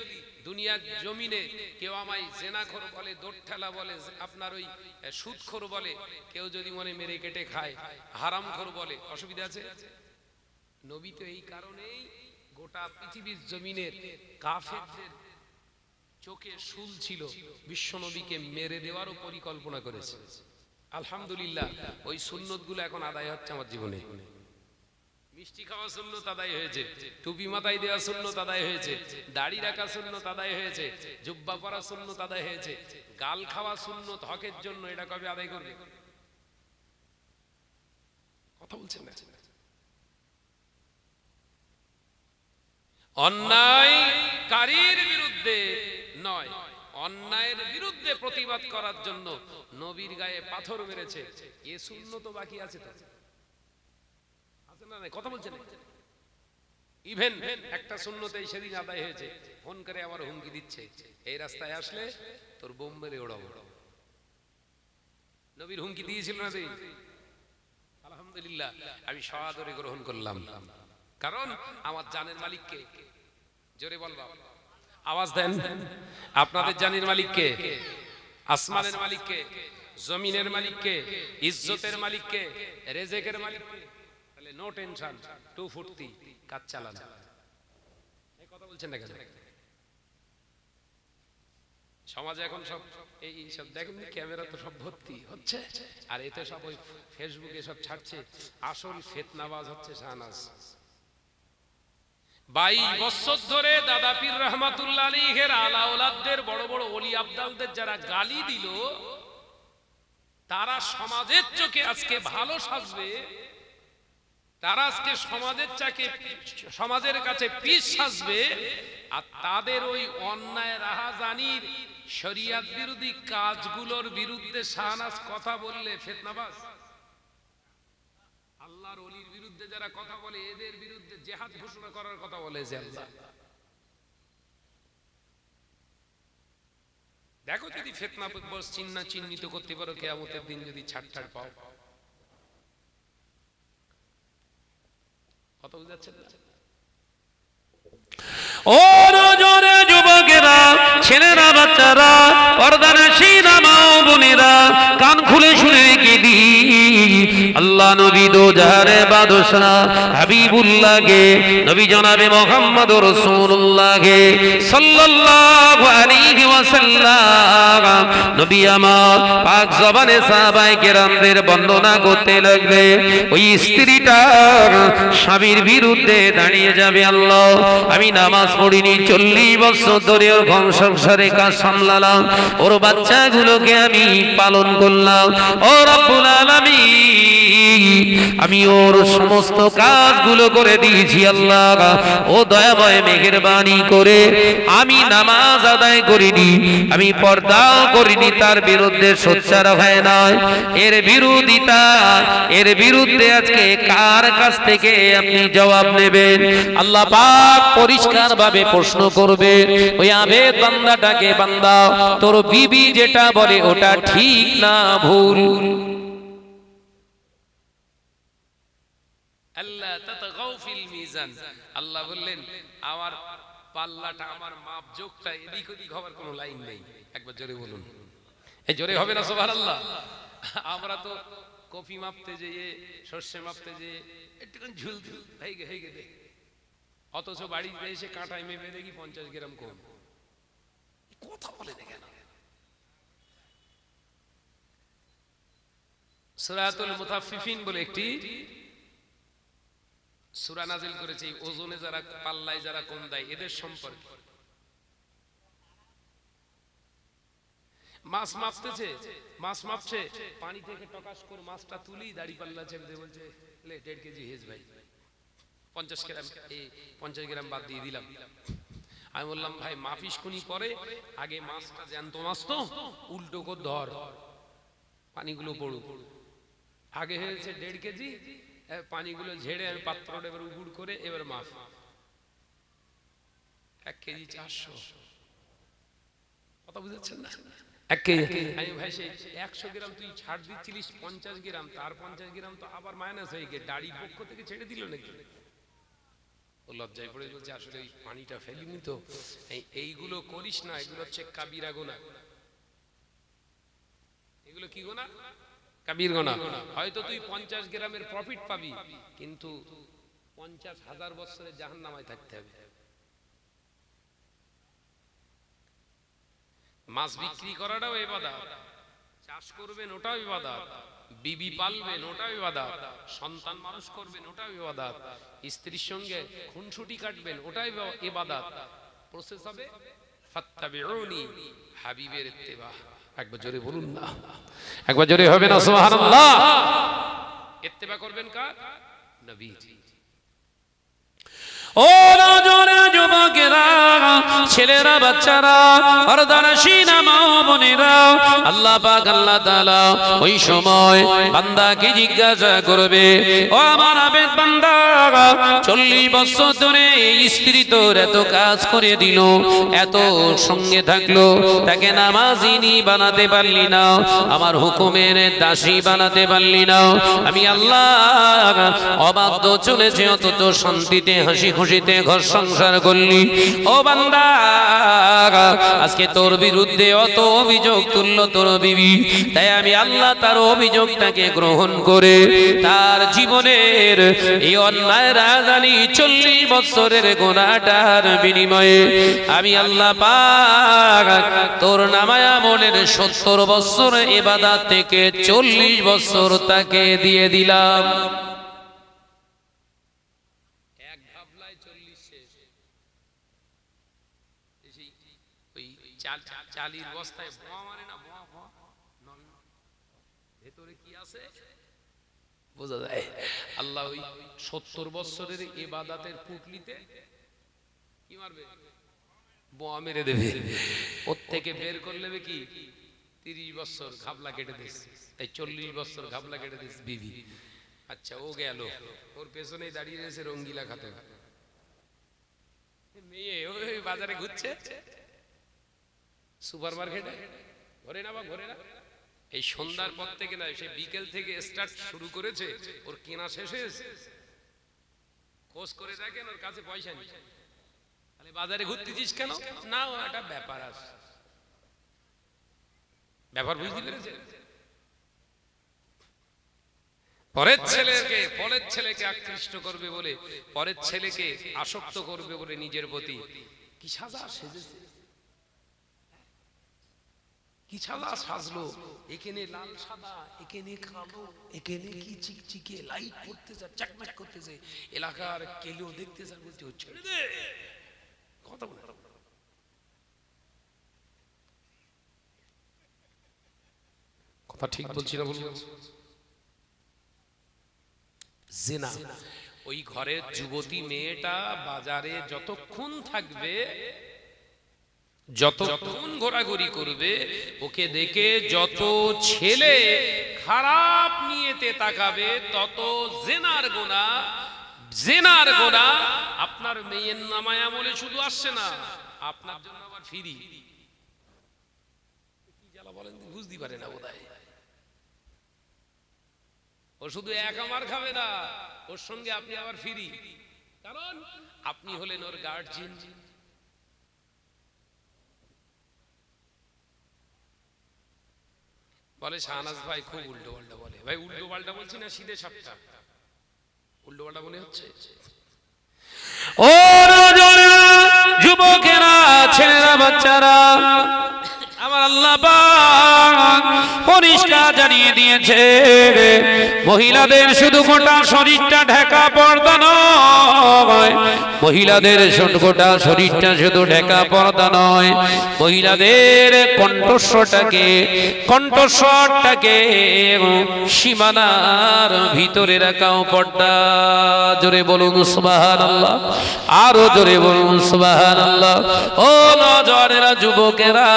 দুনিয়ার জমিনে কেউ আমায় জেনাখোর বলে, দোরঠেলা বলে, আপনার ওই সুদখোর বলে, কেউ যদি মনে মেরে কেটে খায়, হারামখোর বলে, অসুবিধা আছে? নবী তো এই কারণেই গোটা পৃথিবীর জমিনের কাফেরদের চোখে শুল ছিল, বিশ্ব নবীকে মেরে দেওয়ারও পরিকল্পনা করেছে। আলহামদুলিল্লাহ ওই সুন্নতগুলো এখন আদায় হচ্ছে আমার জীবনে। মিষ্টি খাওয়া সুন্নত আদায় হয়েছে, টুপি মাথায় দেওয়া সুন্নত আদায় হয়েছে, দাড়ি রাখা সুন্নত আদায় হয়েছে, জুব্বা পরা সুন্নত আদায় হয়েছে। গাল খাওয়া সুন্নত হকের জন্য, এটা কবে আদায় করবে? কথা বলছেন না? অন্যায়কারীর বিরুদ্ধে নয়, অন্যায়ের বিরুদ্ধে প্রতিবাদ করার জন্য নবীর গায়ে পাথর মেরেছে, এ সুন্নত বাকি আছে তো? কথা বলছেন? ইভেন একটা সুন্নতেই সেদিন আদায় হয়েছে, ফোন করে আবার হুমকি দিচ্ছে, এই রাস্তায় আসলে তোর বোম মেরে ওড়াবো। নবীর হুমকি দিয়েছিল না? আলহামদুলিল্লাহ আমি সআদরে গ্রহণ করলাম, কারণ আমার জানের মালিককে। জোরে বলবা, আওয়াজ দেন। আপনাদের জানের মালিককে, আসমানের মালিককে, জমিনের মালিককে, ইজ্জতের মালিককে, রেজেকের মালিককে। নো টেনশন, 2 ফুর্তি কাজ চালান। এই কথা বলছেন না কেন? সমাজে এখন সব এই সব দেখেন, ক্যামেরা তো সব ভর্তি হচ্ছে, আর এতে সব ওই ফেসবুকে সব ছাড়ছে। আসল ফিতনাবাজ হচ্ছে শাহনাজ। 22 বছর ধরে দাদা পীর রহমাতুল্লাহ আলাইহির আলা ওলাদদের, বড় বড় ওলি আব্দালদের যারা গালি দিল, তারা সমাজের চোখে আজকে ভালো সাজবে, তারা আজকে সমাজের কাছে পীর সাজবে, আর তাদের ওই অন্যায় রাহাজানির শরিয়ত বিরোধী কাজগুলোর বিরুদ্ধে শাহনাজ কথা বললে ফিতনাবাজ। আল্লাহর ওলির বিরুদ্ধে যারা কথা বলে, এদের বিরুদ্ধে জিহাদ ঘোষণা করার কথা বলে যে আল্লাহ। দেখো যদি ফিতনাবাজ চিহ্নিত করতে পারো, কিয়ামতের দিন যদি ছাড় পাও। কথা বুঝাচ্ছেন না? ও নজরে যুবকেরা, ছেলেরা, বাচ্চারা, পর্দানশীনা মা ও বোনেরা, কান খুলে শুনে রেখে দি, আল্লাহ নবী দো জাহারে বাদশাহ হাবিবুল্লাহকে, নবী জনাবে মুহাম্মদ রাসূলুল্লাহকে সাল্লাল্লাহু আলাইহি ওয়াসাল্লাম, নবী আমার পাক জবানে সাহাবায়ে কেরামদের বর্ণনা করতে লাগলে, ওই স্ত্রীটা স্বামীর বিরুদ্ধে দাঁড়িয়ে যাবে, আল্লাহ আমি নামাজ পড়িনি, 40 বছর ধরে ওর ঘর সংসারে কাজ সামলালাম, ওর বাচ্চাগুলোকে আমি পালন করলাম, ও রব্বুল আলামিন আমি ওর সমস্ত কাজগুলো করে দিয়েছি, আল্লাহ ও দয়াময় মেহেরবানি করে আমি নামাজ আদায় করিনি, আমি পর্দাও করিনি, তার বিরুদ্ধে সোচ্চার হয় না, এর বিরুদ্ধে আজকে কার কাছ থেকে আপনি জবাব নেবেন? আল্লাহ পাক পরিষ্কার ভাবে প্রশ্ন করবে, ওই আবেদ বান্দাটাকে, বান্দা তোর বিবি যেটা বলে ওটা ঠিক না ভুল? আল্লাহ তাতগাউ ফিল মিজান, আল্লাহ বললেন আমার পাল্লাটা, আমার মাপ যোগটা এদিক ওদিক হওয়ার কোনো লাইন নেই। একবার জোরে বলুন, এই জোরে হবে না সুবহানাল্লাহ? আমরা তো কফি মাপতে যেয়ে, সরষে মাপতে যেয়ে একটুখানি ঝুল হয়ে গে, অথচ বাড়িতে এসে কাঁটায় মেপে দেখি 50 গ্রাম কম। কথা বলে দেখেন। সূরাতুল মুতাফফিফিন বলে একটি সূরা নাযিল করেছে, ওজনে যারা, পাল্লায় যারা কম দেয় এদের সম্পর্কে। মাছ মাপছে, পানি থেকে টকাস করে মাছটা তুলি, দাড়ি পাল্লা চেপে দিয়ে বলছে লে 1.5 কেজি হেজ ভাই, 50 গ্রাম, এই 50 গ্রাম বাদ দিয়ে দিলাম। আমি বললাম ভাই মাফিস কোনি পরে, আগে মাছটা জ্যান্ত মাছ তো, উল্টো করে ধর, পানিগুলো পড়ুক। আগে হয়েছে 1.5 কেজি, পানিগুলো ঝেড়ে আমি পাত্রটা এবার উগুড় করে এবার মাফ 1 কেজি 400। কথা বুঝাচ্ছেন না? 1 কেজি আমি ভাই সেই 100 গ্রাম তুই ছাড় দিচ্ছিলিস, 50 গ্রাম, তার 50 গ্রাম তো আবার মাইনাস হয়ে গিয়ে দাড়ির পক্ষ থেকে ছেড়ে দিল নাকি? ও লজ্জায় পড়ে বলছে আসলে এই পানিটা ফেলিনি তো, এইগুলো করিস না, এগুলো হচ্ছে কাবিরা গুনাহ। এগুলো কি গুনাহ? কাবির গুনাহ। হয়তো তুই 50 গ্রামের প্রফিট পাবি, কিন্তু 50,000 বছরের জাহান্নামায় থাকতে হবে। মাছ বিক্রি করাটাও ইবাদত, চাষ করবেন ওটাও ইবাদত, বিবি পালবেন ওটাও ইবাদত, সন্তান মানুষ করবেন ওটাও ইবাদত, স্ত্রীর সঙ্গে খুনসুটি কাটবেন ওটাও ইবাদত। প্রসেস হবে ফাত্তাবিউনি, হাবিবের ইত্তেবা। একবার জোরে বলুন না, একবার জোরে হবে না সুবহানাল্লাহ? ইত্তেবা করবেন কার? নবীজি। ও নজরে যুবকেরা, ছেলেরা, বাচ্চারা, পর্দানশীনা মা ও বোনেরা, আল্লাহ পাক আল্লাহ তাআলা ওই সময় বান্দাকে জিজ্ঞাসা করবে, ও আমার আবেদ বান্দা, 40 বছর ধরে স্ত্রী তোর এত কাজ করে দিল, এত সঙ্গে থাকলো, তাকে নামাজিনী বানাতে পারলি না, আমার হুকুমের দাসী বানাতে পারলি না, আমি আল্লাহ অবাধ্য চলেছে, অথচ শান্তিতে হাসি খুশিতে ঘর সংসার করলি। ও বান্দা, আজকে তোর বিরুদ্ধে অত অভিযোগ তুললো তোর বিবি, তাই আমি আল্লাহ তার অভিযোগটাকে গ্রহণ করে তার জীবনের এই অন্যায় রাজধানী 40 বছরের গুনাহটার বিনিময়ে আমি আল্লাহ পাক তোর নামায় আমলের 70 বছর ইবাদত থেকে 40 বছর তাকে দিয়ে দিলাম। এক ঘাবলায় 40 শেষ। ওই চালির বস্তায় বোমা মারে না, বোমা ভেতরে কি আছে বোঝা যায়। আল্লাহ ওই 70 বছরের ইবাদতের পুটলিতে কি মারবে? বোমা মেরে দেবে। ওর থেকে বের করে নেবে কি 30 বছর ঘাবলা কেটে দিস, তাই 40 বছর ঘাবলা কেটে দিস বিবি। আচ্ছা ও গেল, ওর পেছনেই দাঁড়িয়ে রয়েছে রঙ্গিলা খাতে মেয়ে, ওই বাজারে ঘুরছে সুপার মার্কেটে, ঘরে না বা ঘরে না। এই সন্ধ্যার পর থেকে না, সে বিকেল থেকে স্টার্ট শুরু করেছে, ওর কেনা শেষ হয়েছে। খোঁজ করে দেখেন ওর কাছে পয়সা নেই। তাহলে বাজারে ঘুরতেছিস কেন? না ও একটা ব্যাপার আছে, ব্যাপার বুঝতে পেরেছে। পরের ছেলেকে আকৃষ্ট করবে বলে, পরের ছেলেকে আসক্ত করবে বলে নিজের প্রতি কি সাজা সেজেছে, কি সাজা সাজলো। এখানে লাল সাদা, এখানে কালো, এখানে কি চিকচিকে লাইট পড়তেছে, চাকমাক করতেছে, এলাকার কেলেও দেখতেছে, বলছে ছেড়ে দে কথা বলে। কথা ঠিক বলছি না? বলবো জিনা, ওই ঘরের যুবতী মেয়েটা বাজারে যতক্ষণ থাকবে, যতক্ষণ ঘোরাঘুরি করবে, ওকে দেখে যত ছেলে খারাপ নিয়েতে তাকাবে, তত জিনার গুনাহ আপনার মেয়ের নামায় আমলে শুধু আসছে না, আপনার জন্য আবার ফ্রি। কি জ্বালা বলেন, বুঝতে পারে না বোধহয়। ও শুধু এক আমার খাবে না, ওর সঙ্গে আপনি আবার ফ্রি, কারণ আপনি হলেন ওর গার্জিয়ান। বলে শাহনাজ ভাই খুব উল্টো পাল্টা বলে। ভাই উল্টো পাল্টা বলছি না, সিধে সাপটা উল্টো পাল্টা মনে হচ্ছে। ও যুবকেরা, ছেলেরা, বাচ্চারা, আমার আল্লাহ পাক পরিষ্কার জানিয়ে দিয়েছে, মহিলাদের শুধু গোটা শরীরটা ঢাকা পর্দা নয়, মহিলাদের গোটা শরীরটা শুধু ঢাকা পর্দা নয়, মহিলাদের কণ্ঠস্বরটাকে সীমানার ভিতরে রাখাও পর্দা। জোরে বলুন সুবহানাল্লাহ, আরো জোরে বলুন সুবহানাল্লাহ। ও নওজওয়ানেরা, যুবকেরা,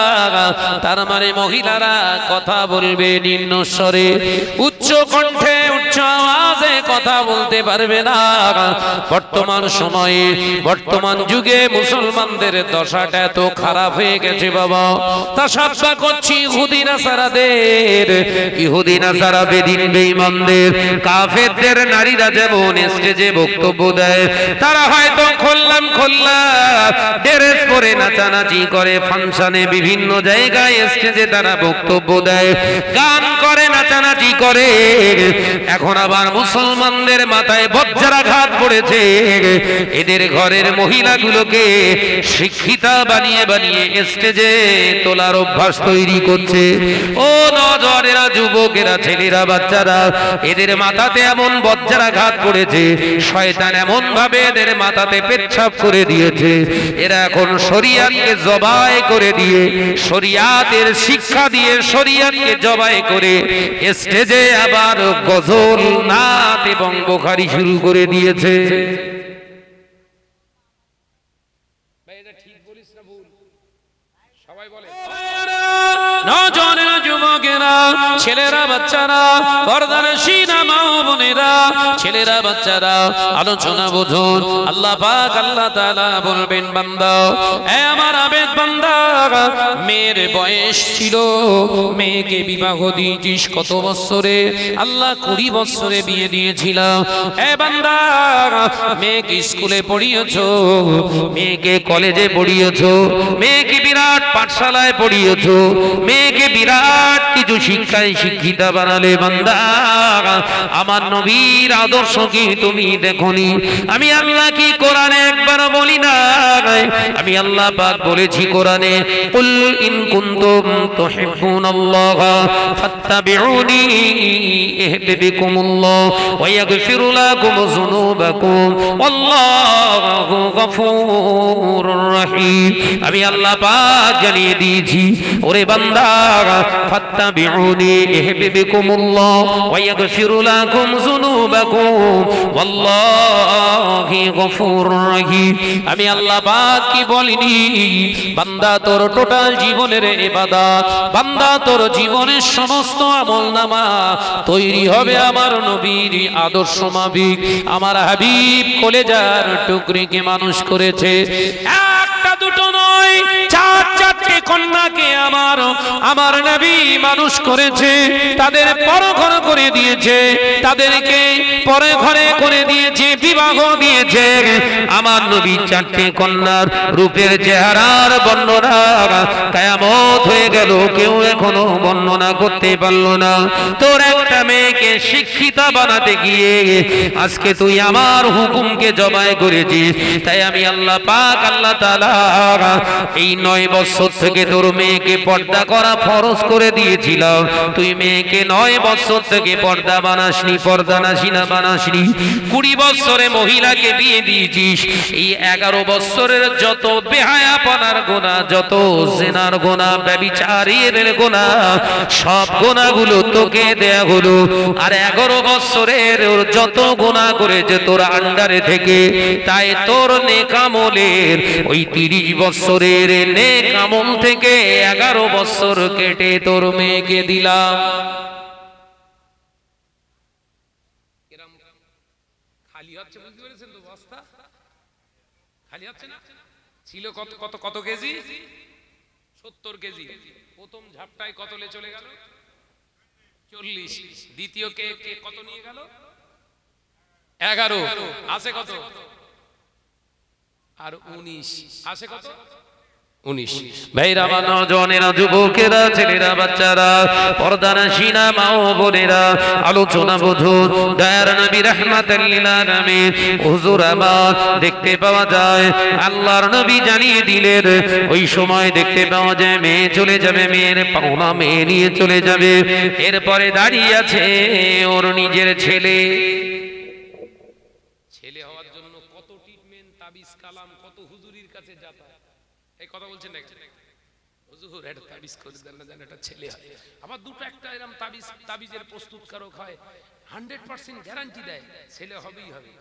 তার মানে মহিলারা কথা বলবে নিম্ন স্বরে, উচ্চ কণ্ঠে উচ্চ আওয়াজে কথা বলতে পারবে না। বর্তমান সময়ে, বর্তমান যুগে মুসলমানদের দশাটা এত খারাপ হয়ে গেছে বাবা। তা সাজা করছি ইহুদি নাসারা বেদিন বেঈমানদের, কাফেরদের নারীরা যেমন স্টেজে বক্তব্য দেয়, তারা হয়তো খোল্লা ড্রেস পরে নাচানাচি করে, ফাংশনে বিভিন্ন জায়গায় স্টেজে তারা বক্তব্য দেয়, গান করে, নাচানাচি করে। এখন আবার মুসলমানদের মাথায় বজ্রাঘাত পড়েছে, এদের ঘরের মহিলাগুলোকে শিক্ষিতা বানিয়ে স্টেজে তোলার অভ্যাস তৈরি করছে। ও নওজওয়ানেরা, যুবকেরা, ছেলেরা, বাচ্চারা, এদের মাথাতে এমন বজ্রাঘাত পড়েছে, শয়তান এমন ভাবে এদের মাথাতে পেচ্ছাপ করে দিয়েছে, এরা এখন শরিয়াতকে জবাই করে দিয়ে, শরিয়াতের শিক্ষা দিয়ে শরিয়াতকে জবাই করে স্টেজে আবার গজল, নাচ এবং বুখারী শুরু করে দিয়েছে। ভাই এটা ঠিক বলিস না ভুল? সবাই বলে। নওজওয়ানেরা, যুবকেরা, ছেলেরা, বাচ্চারা, পর্দানশীল মা ও বোনেরা, ছেলেরা, বাচ্চারা, আলোচনা বুঝুন। আল্লাহ পাক আল্লাহ তাআলা বলবেন, বান্দা, এ আমার আবেদ বান্দা, মেয়ের বয়স ছিল, মেয়েকে বিবাহ দিয়েছিস কত বছরে? আল্লাহ 20 বছরে বিয়ে দিয়েছিলাম। এ বান্দা, মেয়েকে স্কুলে পড়িয়েছো, মেয়েকে কলেজে পড়িয়েছো, মেয়েকে বিরাট পাঠশালায় পড়িয়েছো, মেয়েকে বিরাট কিছু শিক্ষায় শিক্ষিতা বানালে। বান্দা, আমার নবীর আদর্শ কি তুমি দেখোনি? আমি আল্লাহ কি কোরআনে একবার বলি না? আমি আল্লাহ পাক বলেছি কোরআনে, কুল ইন কুনতুম তুহিব্বুনাল্লাহ ফাত্তাবিউনি ইহদিবিকুমুল্লাহ ওয়া ইয়াগফির লাকুম যুনুবাকুম ওয়াল্লাহু গফুরুর রহিম। আমি আল্লাহ পাক জানিয়ে দিয়েছি, ওরে বান্দা, ফাত্তাবিউনি ইহদিবিকুমুল্লাহ ওয়া ইয়াগফির লাকুম যুনুবাকুম ওয়াল্লাহু গফুরুর রহিম। আমি আল্লাহ পাক কি বলিনি? বান্দা, তোর টোটাল জীবনের ইবাদত, বান্দা, তোর জীবনের সমস্ত আমলনামা তৈরি হবে আমার নবীর আদর্শ মাফিক। আমার হাবিব কলেজার টুকরিকে মানুষ করেছে, একটা দুটো নয়, চারটে কন্যাকে আমার নবী মানুষ করেছে। তাদের পরঘর করে দিয়েছে, তাদেরকে পরে ঘরে করে দিয়েছে, বিবাহ দিয়েছে। আমার নবী 4টে কন্যার রূপের চেহারার বর্ণনা কিয়ামত হয়ে গেল, কেউ এখনো বর্ণনা করতে পারলো না। তোর একটা মেয়েকে শিক্ষিতা বানাতে গিয়ে আজকে তুই আমার হুকুমকে জবাই করেছিস। তাই আমি আল্লাহ পাক আল্লাহ তাআলা এই 9 বছর থেকে তোর মেয়েকে পর্দা করা ফরজ করে দিয়েছিলাম। তুই মেয়েকে 9 বছর থেকে পর্দা বানাসনি, পর্দা নাসিনা বানাসনি। 20 বছরে মহিলাকে বিয়ে দিয়েছিস। এই 11 বছরের যত বেহায়াপনার গুনাহ, যত জিনার গুনাহ, ব্যভিচারের গুনাহ, সব গুনাহগুলো তোকে দেয়া হলো। আর 11 বছরের যত গুনাহ করেছে তোর আন্ডারে থেকে, তাই তোর নেক আমলের ওই 30 বছরের নেক আমল থেকে 11 বছর কেটে তোর মেয়েকে দিলাম। খালি হচ্ছে, বুঝতে পেরেছেন তো? বস্তা খালি হচ্ছে না? ছিল কত কত কত কেজি? 70 কেজি। প্রথম ঝাপটায় কত লে চলে গেল? 40। দ্বিতীয় কে কত নিয়ে গেল? 11। আছে কত? আর 19 আছে কত? 19। ভাইরা, নওজওয়ানেরা, যুবকেরা, ছেলেরা, বাচ্চারা, পর্দানাশীনা মা ও বোনেরা, আলোচনা বুঝুন। দয়ার নবী রাহমাতাল লিল আলামিন হুজুর আমার দেখতে পাওয়া যায়, আল্লাহর নবী জানিয়ে দিলেন, ওই সময় দেখতে পাওয়া যায় মেয়ে চলে যাবে, মেয়ের পাওনা মেয়ে নিয়ে চলে যাবে। এরপরে দাঁড়িয়ে আছে ওর নিজের ছেলে। ছেলে হওয়ার জন্য কত ট্রিটমেন্ট, তাবিজ কালাম, কত হুজুরির কাছে যাতা। এই কথা বলছেন না? হুজুর এটা তাবিজ করে দেন না, জানেন এটা ছেলে হয়। আবার দুটো একটা এরকম তাবিজের প্রস্তুতকারক হয়, 100% গ্যারান্টি দেয় ছেলে হবেই হবে।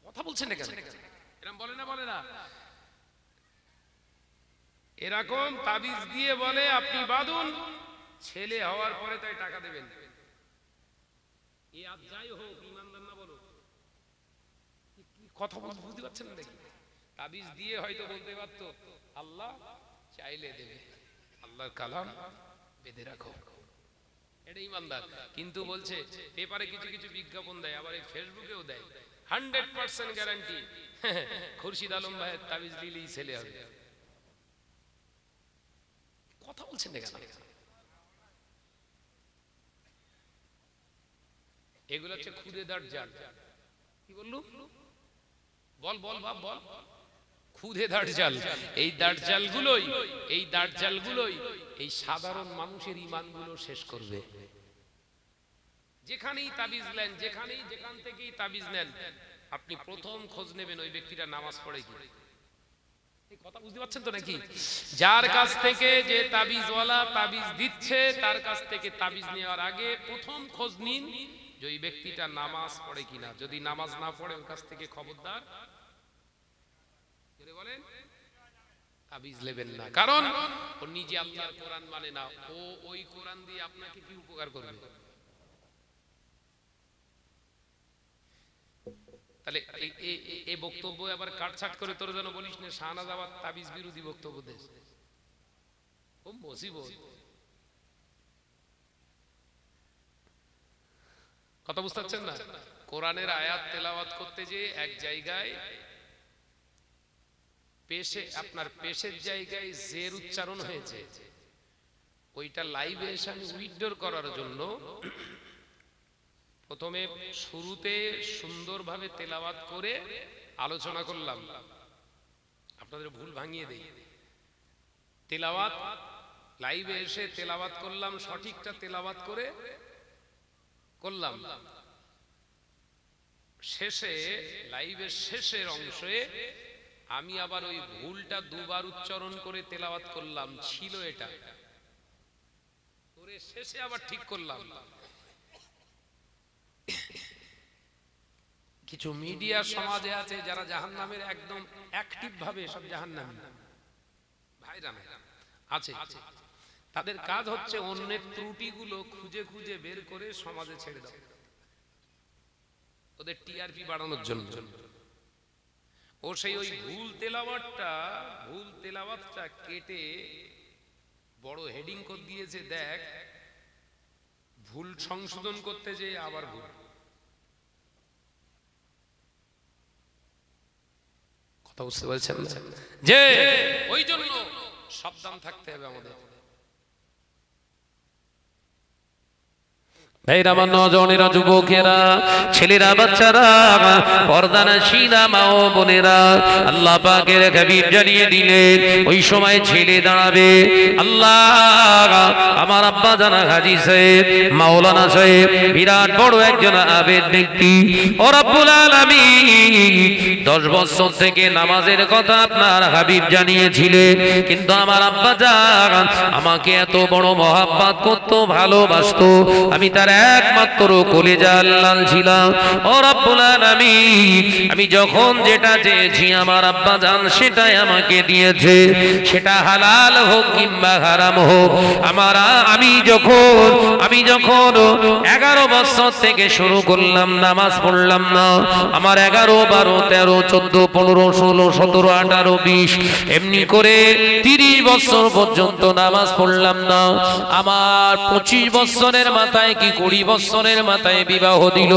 কথা বলছেন না কেন? এরকম বলে না, বলে না? এরকম তাবিজ দিয়ে বলে আপনি বাঁধুন, ছেলে হওয়ার পরে তাই টাকা দেবেন। আজ যাই হোক, ইমানদার না বলো, কথা বুঝতে পারছেন না দেখি? তাবিজ দিয়ে হয়তো বলতে পারতো আল্লাহ চাইলে দেবে, আল্লাহর কালাম বেঁধে রাখো, এটা ইমানদার। কিন্তু বলছে পেপারে কিছু কিছু বিজ্ঞাপন দেয়, আবার এই ফেসবুকেও দেয়, 100% গ্যারান্টি খুরশিদ আলম ভাইয়ের তাবিজ দিলেই ছেলে হবে। কথা বলছেন না কেন? এগুলো হচ্ছে খুদে দাঁড়। কি বললু? বল বল বাপ বল। খুদে দাঁড়। এই দাঁড়-জালগুলোই এই সাধারণ মানুষের ঈমানগুলো শেষ করবে। যেখানেই তাবিজ নেন, যেখান থেকেই তাবিজ নেন, আপনি প্রথম খোঁজ নেবেন ওই ব্যক্তিটা নামাজ পড়ে কি। এই কথা বুঝতে পারছেন তো নাকি? যার কাছ থেকে যে তাবিজওয়ালা তাবিজ দিচ্ছে, তার কাছ থেকে তাবিজ নেওয়ার আগে প্রথম খোঁজ নিন যে ওই ব্যক্তিটা নামাজ পড়ে কিনা। যদি নামাজ না পড়ে ওর কাছ থেকে খবরদার বলেন তাবিজ নেবেন না। কারণ ও নিজে আল্লাহর কোরআন মানে না, ও ওই কোরআন দিয়ে আপনাকে কি উপকার করবে? তাহলে এই বক্তব্য আবার কাটছাট করে তোর যেন বলিস না শাহনাজ আবার তাবিজ বিরোধী বক্তব্য দেশ, খুব মুসিবত। কথা বুঝতে পারছেন না? কোরআনের আয়াত তেলাওয়াত করতে যে এক জায়গায় পেশে, আপনার পেশের জায়গায় জের উচ্চারণ হয়েছে, ওইটা লাইভে এসে আমি উইথড্র করার জন্য প্রথমে শুরুতে সুন্দরভাবে তেলাওয়াত করে আলোচনা করলাম, আপনাদের ভুল ভাঙিয়ে দেই। তেলাওয়াত লাইভে এসে তেলাওয়াত করলাম, সঠিকটা তেলাওয়াত করে করলাম। শেষে লাইভের শেষের অংশে আমি আবার ওই ভুলটা দুবার উচ্চারণ করে তেলাওয়াত করলাম, ছিল এটা করে শেষে আবার ঠিক করলাম। কিছু মিডিয়া সমাজে আছে যারা জাহান্নামের একদম অ্যাক্টিভ ভাবে সব জাহান্নামী ভাইরা আছে, তাদের কাজ হচ্ছে অন্যের ত্রুটিগুলো খুঁজে খুঁজে বের করে সমাজে ছেড়ে দাও, ওদের টিআরপি বাড়ানোর জন্য। ও সেই ওই ভুল তেলাওয়াতটা কেটে বড় হেডিং করে দিয়েছে, দেখ ভুল সংশোধন করতে যে আবার ভুল। কথা বুঝতে পারছেন যে ওই জন্য সাবধান থাকতে হবে আমাদের। ভাইরা, আমার নজনেরা, যুবকেরা, ছেলেরা, বাচ্চারা, পর্দানাশীরা, মা ও বোনেরা, আল্লাহ পাকের হাবিব জানিয়ে দিলেন ওই সময় ছেলে দাঁড়াবে। আল্লাহ আমার আব্বা জানা হাজী সাহেব, মাওলানা সাহেব, বিরাট বড় একজন আবেদ ব্যক্তি। ও রব্বুল আলামিন 10 বছর থেকে নামাজের কথা আপনার হাবিব জানিয়েছিলেন, কিন্তু আমার আব্বা জান আমাকে এত বড় মহাব্বত করতো, ভালোবাসতো, আমি তার একমাত্র কলিজার লাল ছিলাম। ও রব্বুল আলামিন, আমি যখন যেটা চেয়েছি আমার আব্বা জান সেটাই আমাকে দিয়েছে, সেটা হালাল হোক কিংবা হারাম হোক। আমি যখন 11 বছর থেকে শুরু করলাম নামাজ পড়লাম না, আমার 11, 12, 13, 14, 15, 16, 17, 18, 20 এমনি করে 30 বছর পর্যন্ত নামাজ পড়লাম না। আমার 25 বছরের মাথায় কি 20 বছরের মাথায় বিবাহ দিল।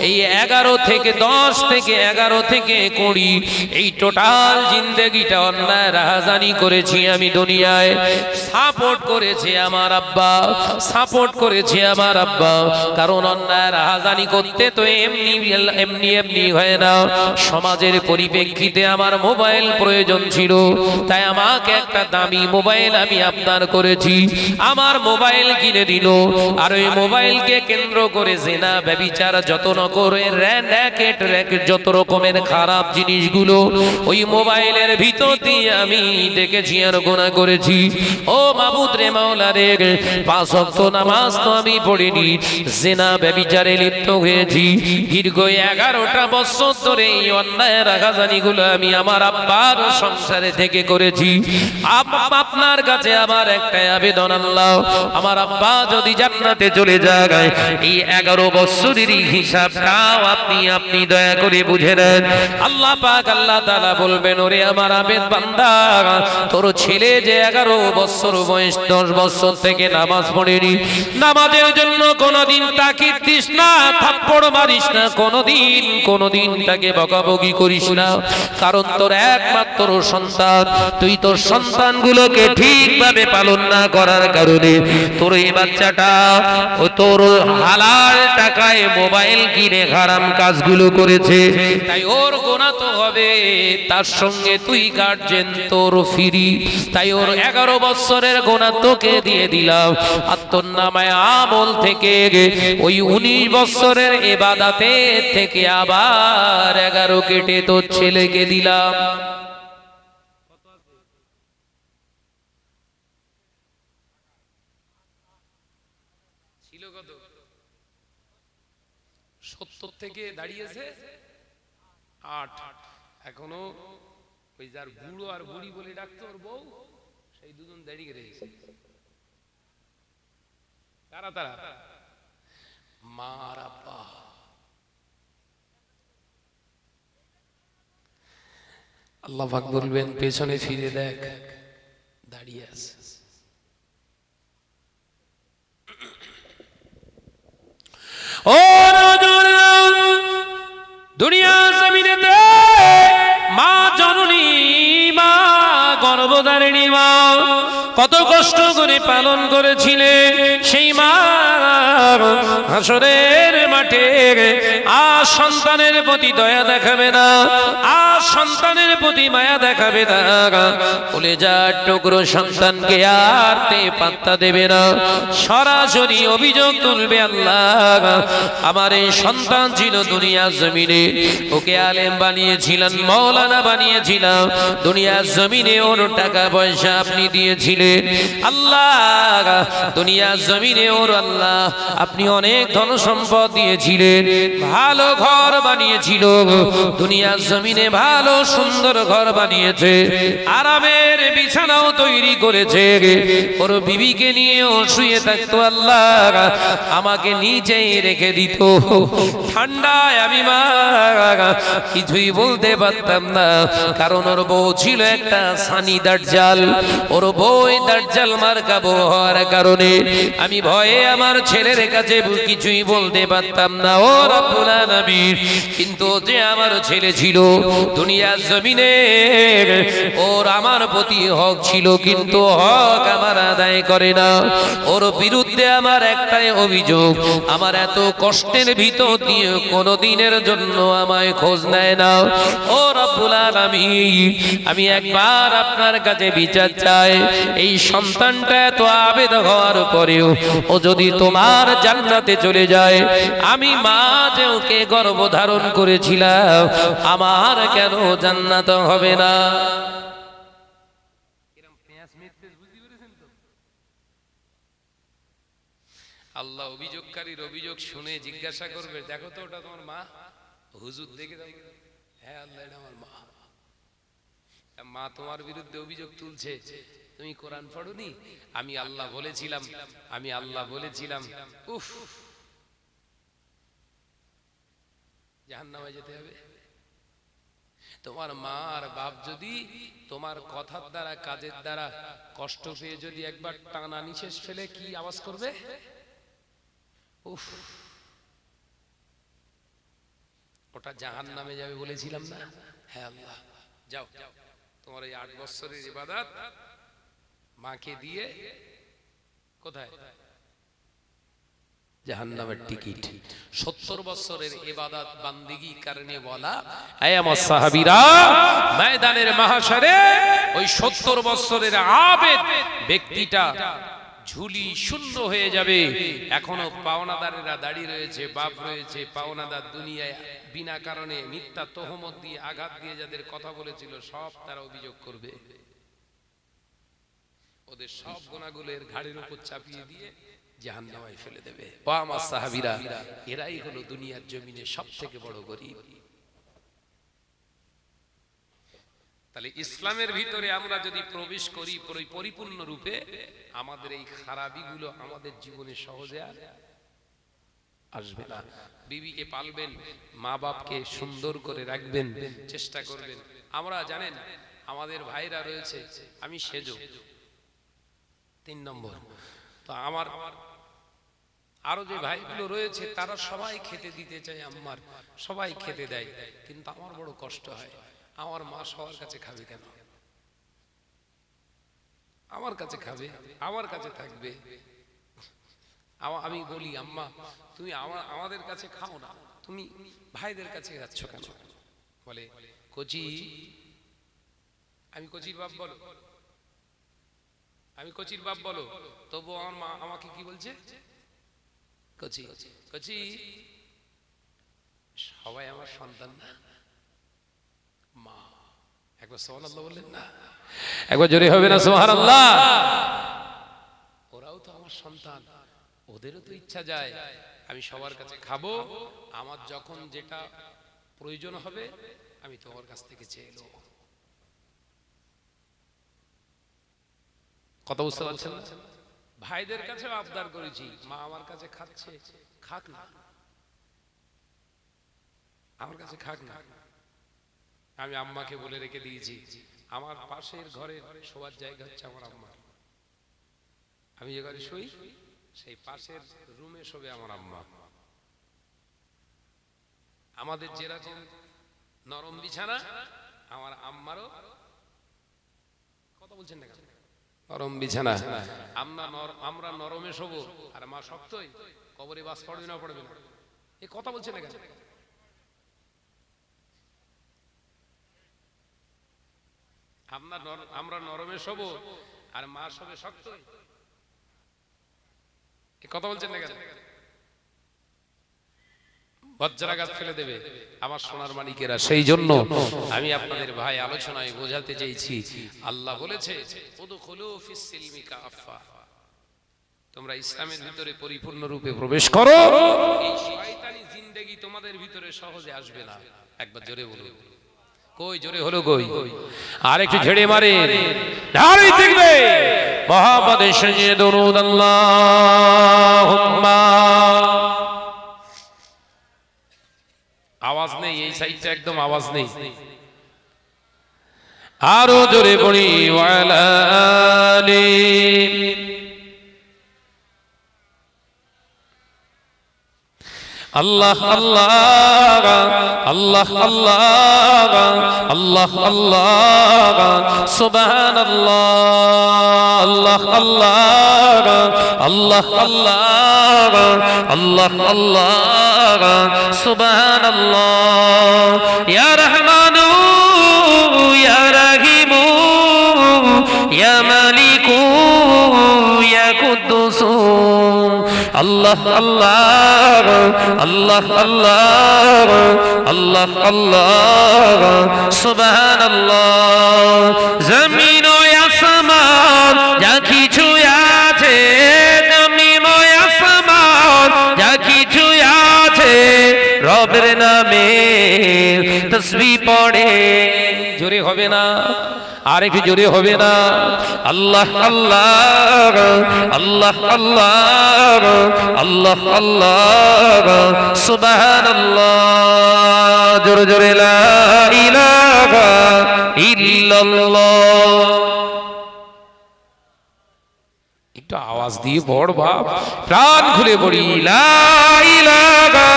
এই 11 থেকে 10 থেকে 11 থেকে 20 এই টোটাল জিন্দেগিটা অন্যায় রাহাজানি করেছি আমি দুনিয়ায়। সাপোর্ট করেছে আমার আব্বা, কারণ অন্যায় রাহাজানি করতে তো এমনি হয় না। সমাজের পরিপ্রেক্ষিতে আমার মোবাইল প্রয়োজন ছিল, তাই আমাকে একটা দামি মোবাইল আমি আপনার করেছি। আমার মোবাইল কিনে দিল, আর ওই মোবাইলকে কেন্দ্র করে জিনা, ব্যভিচার, যত নকরের র‍্যাকেট যত রকমের খারাপ জিনিসগুলো ওই মোবাইলের ভিতর দিয়ে আমি দেখেছি আর গুনাহ করেছি। ও মাবুদ রে, মাওলা রে, 5 ওয়াক্ত নামাজ তো আমি পড়িনি, জিনা ব্যভিচারে লিপ্ত হয়েছি। দীর্ঘ 11টা বছর ধরে এই অন্যায় রাগাজানিগুলো আমি আমার আব্বার সংসারে থেকে করেছি। আপনার কাছে আমার একটা আবেদন, আল্লাহ আমার আব্বা যদি জান্নাতে চলে যায়, এই 11 বছরের হিসাবটাও আপনি দয়া করে বুঝে নেন। আল্লাহ পাক, আল্লাহ তাআলা বলবেন, ওরে আমার আবেদ বান্দা, তোর ছেলে যে 11 বছর বয়স, 10 বছর থেকে নামাজ পড়েনি, নামাজের জন্য কোনোদিন তাকিদ দিস না, থাপ্পড় মারিস না, কোনোদিন তাকে বকাবকি করিস না, কারণ তোর একমাত্র সন্তান, তুই তোর সন্তানগুলোকে ঠিকভাবে পালন না করার কারণে তোর এই বাচ্চাটা ও তোর হালাল টাকায় মোবাইল কিনে হারাম কাজগুলো করেছে, তাই ওর গুনাহ তো হবে, তার সঙ্গে তুই গার্জেন তোর ফ্রি, তাই ওর 11 বছরের গুনাহ তোকে দিয়ে দিলাম। আর তোর নামায় আমল থেকে ওই 19 বছরের ইবাদতে থেকে আবার 11 কেটে তোর ছেলেকে দিলাম। ছিল কত? 70 থেকে দাঁড়িয়েছে 8। এখনো ওই যার বুড়ো আর বুড়ি বলে ডাকতো ওর বউ, সেই দুজন দাঁড়িয়ে রয়েছে। কারা তারা? মার আব্বা। আল্লাহ পাক বলবেন পেছনে ফিরে দেখ, দাঁড়িয়ে আছে। ও দুনিয়া জমিনেতে মা জননী, মা গর্ভধারিণী মা কত কষ্ট করে পালন করেছিলেন, সেই মা হাসরের মাঠে আর সন্তানের প্রতি দয়া দেখাবে না, আর সন্তানের প্রতি মায়া দেখাবে না, কলেজার টুকরো সন্তানকে আর পাত্তা দেবে না, সরাসরি অভিযোগ তুলবে, আল্লাহ আমার এই সন্তান ছিল দুনিয়ার জমিনে, ওকে আলেম বানিয়েছিলেন, মাওলানা বানিয়েছিলাম, দুনিয়ার জমিনে ওর টাকা পয়সা আপনি দিয়েছিলেন আল্লাহ, দুনিয়ার জমিনে ওর আল্লাহ আপনি অনেক ধন সম্পদ দিয়েছিলেন, ভালো ঘর বানিয়েছিল, দুনিয়ার জমিনে ভালো সুন্দর ঘর বানিয়েছে, আরামের বিছানাও তৈরি করেছে, ওর বিবিকে নিয়ে ও শুয়ে থাকতো, আল্লাহ আমাকে নিচেই রেখে দিত, ঠান্ডায় আমি মা কিছুই বলতে পারতাম না, কারণ ওর বউ ছিল একটা সানি দাজ্জাল, ওর বউ দাজ্জাল মার্কা বউ হওয়ার কারণে আমি ভয়ে আমার ছেলের কাছে কিছুই বলতে পারতাম না, ও রব্বুল আলামিন। কিন্তু যে আমার ছেলে ছিল দুনিয়ার জমিনে, ওর আমার প্রতি হক ছিল, কিন্তু হক আমার আদায় করে না, ওর বিরুদ্ধে আমার একটাই অভিযোগ, আমার এত কষ্টের ভিতর দিয়ে কোনো দিনের জন্য আমায় খোঁজ নেয় না, ও রব্বুল আলামিন আমি একবার আপনার কাছে বিচার চাই, এই সন্তানটা এত আবেদ হওয়ার পরেও ও যদি তোমার জান্নাতে চলে যায়, আমি মা যে ওকে গর্ভধারণ করেছিলাম, আমার কেন জান্নাত হবে না? আল্লাহ অভিযোগকারীর অভিযোগ শুনে জিজ্ঞাসা করবে, দেখো তো ওটা তোমার মা? হুজুর দেখে দাও, হ্যাঁ আল্লাহ এটা আমার মা। মা তোমার বিরুদ্ধে অভিযোগ তুলছে, তুমি কোরআন পড়োনি? আমি আল্লাহ বলেছিলাম, আমি আল্লাহ বলেছিলাম, উফ জাহান্নামে যেতে হবে। তোমার মা আর বাপ যদি তোমার কথার দ্বারা কাজের দ্বারা কষ্ট পেয়ে যদি একবার টানা নিঃশ্বাস ফেলে কি আওয়াজ করবে? উফ, ওটা জাহান্নামে যাবে বলেছিলাম না? হ্যাঁ আল্লাহ, যাও তোমার এই 8 বছরের ইবাদত মাকে দিয়ে কোথায়? জাহান্নামের টিকিট। 70 বছরের ইবাদত বান্দিগি কারণে বলা, আয় আমার সাহাবীরা, ময়দানের মাহশরে ওই 70 বছরের আবেদ ব্যক্তিটা ঝুলি শূন্য হয়ে যাবে। এখনো পাওনাদারেরা দাঁড়িয়ে রয়েছে, বাপ রয়েছে, পাওনাদার দুনিয়ায় বিনা কারণে মিথ্যা তহমত দিয়ে আঘাত দিয়ে যাদের কথা বলেছিল সব তারা অভিযোগ করবে, ওদের সব গুনাহগুলো এর ঘাড়ের উপর চাপিয়ে দিয়ে জাহান্নামে ফেলে দেবে। ও আমার সাহাবীরা, এরাই হলো দুনিয়ার জমিনে সবথেকে বড় গরীব। তাহলে ইসলামের ভিতরে আমরা যদি প্রবেশ করি পরিপূর্ণ রূপে, আমাদের এই খারাপিগুলো আমাদের জীবনে সহজে আর আসবে না। বিবিকে পালবেন, মা বাপকে সুন্দর করে রাখবেন, চেষ্টা করবেন। আমরা জানেন আমাদের ভাইরা রয়েছে, আমি সেজো 3 নম্বর, তো আমার আরো যে ভাইগুলো রয়েছে তারা সবাই খেতে দিতে চায়, আম্মার সবাই খেতে দেয়, কিন্তু আমার বড় কষ্ট হয়, আমার মা সবার কাছে খাবে কেন? আমার কাছে খাবে, আমার কাছে থাকবে। আমি বলি, আম্মা তুমি আমাদের কাছে খাও না, তুমি ভাইদের কাছে যাচ্ছ কেন? বলে কচি, আমি কচির বাপ বলো, আমি কচির বাপ বলো, তবু আমার মা আমাকে কি বলছে? কচি কচি। সবাই আমার সন্তান না, মা। একবার সুবহানাল্লাহ বললেন না? একবার জোরে হবে না সুবহানাল্লাহ? ওরাও তো আমার সন্তান, ওদেরও তো ইচ্ছা যায় আমি সবার কাছে খাবো, আমার যখন যেটা প্রয়োজন হবে আমি তোমার কাছ থেকে চেয়ে নেব। কথা বুঝতে পারছেন না? ভাইদের কাছে আবদার করেছি, মা আমার কাছে খাচ্ছে, খাক না, আমার কাছে খাক না, আমি আম্মাকে বলে রেখে দিয়েছি, আমার পাশের ঘরে শোয়ার জায়গা হচ্ছে আমার আম্মা। আমি যে ঘরে শুই সেই পাশের রুমে শোবে আমার আম্মা। আমাদের যেরকম নরম বিছানা, আমার আম্মারও কথা বলছেন না কেন, নরম বিছানা। আমরা নরমে শোবো আর মা শক্তই, কবরে বাস পড়বে না পড়বে না, এই কথা বলছেন না কেন? আমরা নরমে শোবো আর মা শোবে শক্তই, এই কথা বলছেন না কেন? বজ্রাঘাত ফেলে দেবে আমার সোনার মানিকেরা। সেই জন্য আমি আপনাদের ভাই আলোচনায় বোঝাতে চেয়েছি, আল্লাহ বলেছে উদখুলু ফিস সিলমি কাফা, তোমরা ইসলামের ভিতরে পরিপূর্ণ রূপে প্রবেশ করো। এই শয়তানি জিন্দেগি তোমাদের ভিতরে সহজে আসবে না। একবার জোরে বলুন, কই জোরে হলো কই? আর একটু ঝেড়ে মারে, নারে তাকবীর, মুহাম্মদ সাইয়্যিদ দরুদ আল্লাহুম্মা। আওয়াজ নেই এই সাইডটা, একদম আওয়াজ নেই। আরো জোরে পড়ি, ওয়ালা আলি। আল্লাহ আল্লাহ আল্লাহ আল্লাহ আল্লাহ আল্লাহ সুবহানাল্লাহ, আল্লাহ আল্লাহ আল্লাহ আল্লাহ আল্লাহ আল্লাহ সুবহানাল্লাহ। ইয়া রহমানু ইয়া রহিমু ইয়া মালিকু ইয়া কুদ্দুসু, আল্লাহ আল্লাহ আল্লাহ আল্লাহ আল্লাহ আল্লাহ সুবহানাল্লাহ। জমিন ও আসমান যা কিছু আছে, জমিন ও আসমান যা কিছু আছে, রবের নামে তাসবিহ পড়ে। জোরে হবে না, আর একটু জোরে হবে না? আল্লাহ আল্লাহ আল্লাহ আল্লাহ আল্লাহ আল্লাহ সুবহানাল্লাহ। জোরে জোরে লা ইলাহা ইল্লাল্লাহ। একটু আওয়াজ দিয়ে পড় বাপ, প্রাণ খুলে পড়ি, লা ইলাহা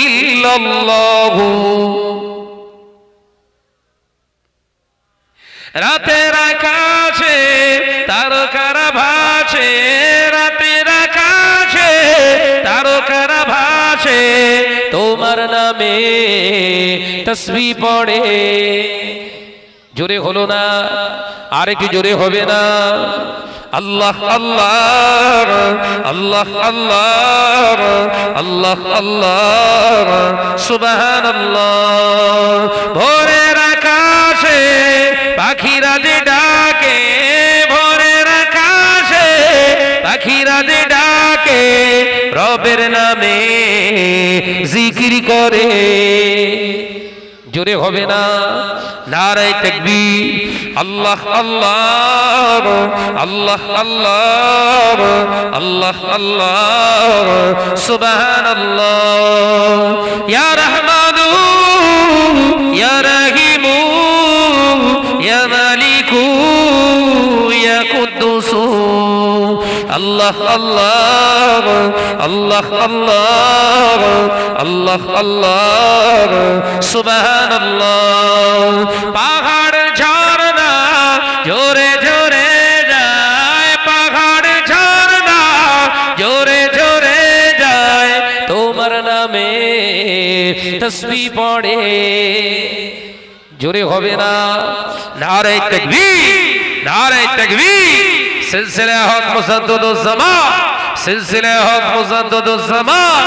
ইল্লাল্লাহু। রাতের আকাশে তারকারা ভাসে, রাতের আকাশে তারকারা ভাসে, তোমার নামে তাসবিহ পড়ে। জোরে হলো না, আর একটু জোরে হবে না? আল্লাহ আল্লাহ আল্লাহ আল্লাহ আল্লাহ আল্লাহ সুবহানাল্লাহ। ভোরের আকাশে পাখিরা যে ডাকে, ভোরের আকাশে পাখিরা যে ডাকে, রবের নামে জিকির করে। জোরে হবে না? নারে তাকবীর। আল্লাহ আল্লাহ আল্লাহ আল্লাহ আল্লাহ আল্লাহ সুবহানাল্লাহ। ইয়া রহমানু ইয়া রহিমু ইয়া মালিকু ইয়া কুদ্দুসু, আল্লাহ আল্লাহ আল্লাহ আল্লাহ আল্লাহ আল্লাহ সুবহানাল্লাহ। পাহাড় ঝরনা জোরে জোরে যায়, পাহাড় ঝরনা জোরে জোরে যায়, তোমার নামে তাসবিহ পড়ে। জোরে হবে না? নারে তাকবীর, নারে তাকবীর। সিলসিলা হক মুসাদ্দদুজ জামান, সিলসিলা হক মুসাদ্দদুজ জামান।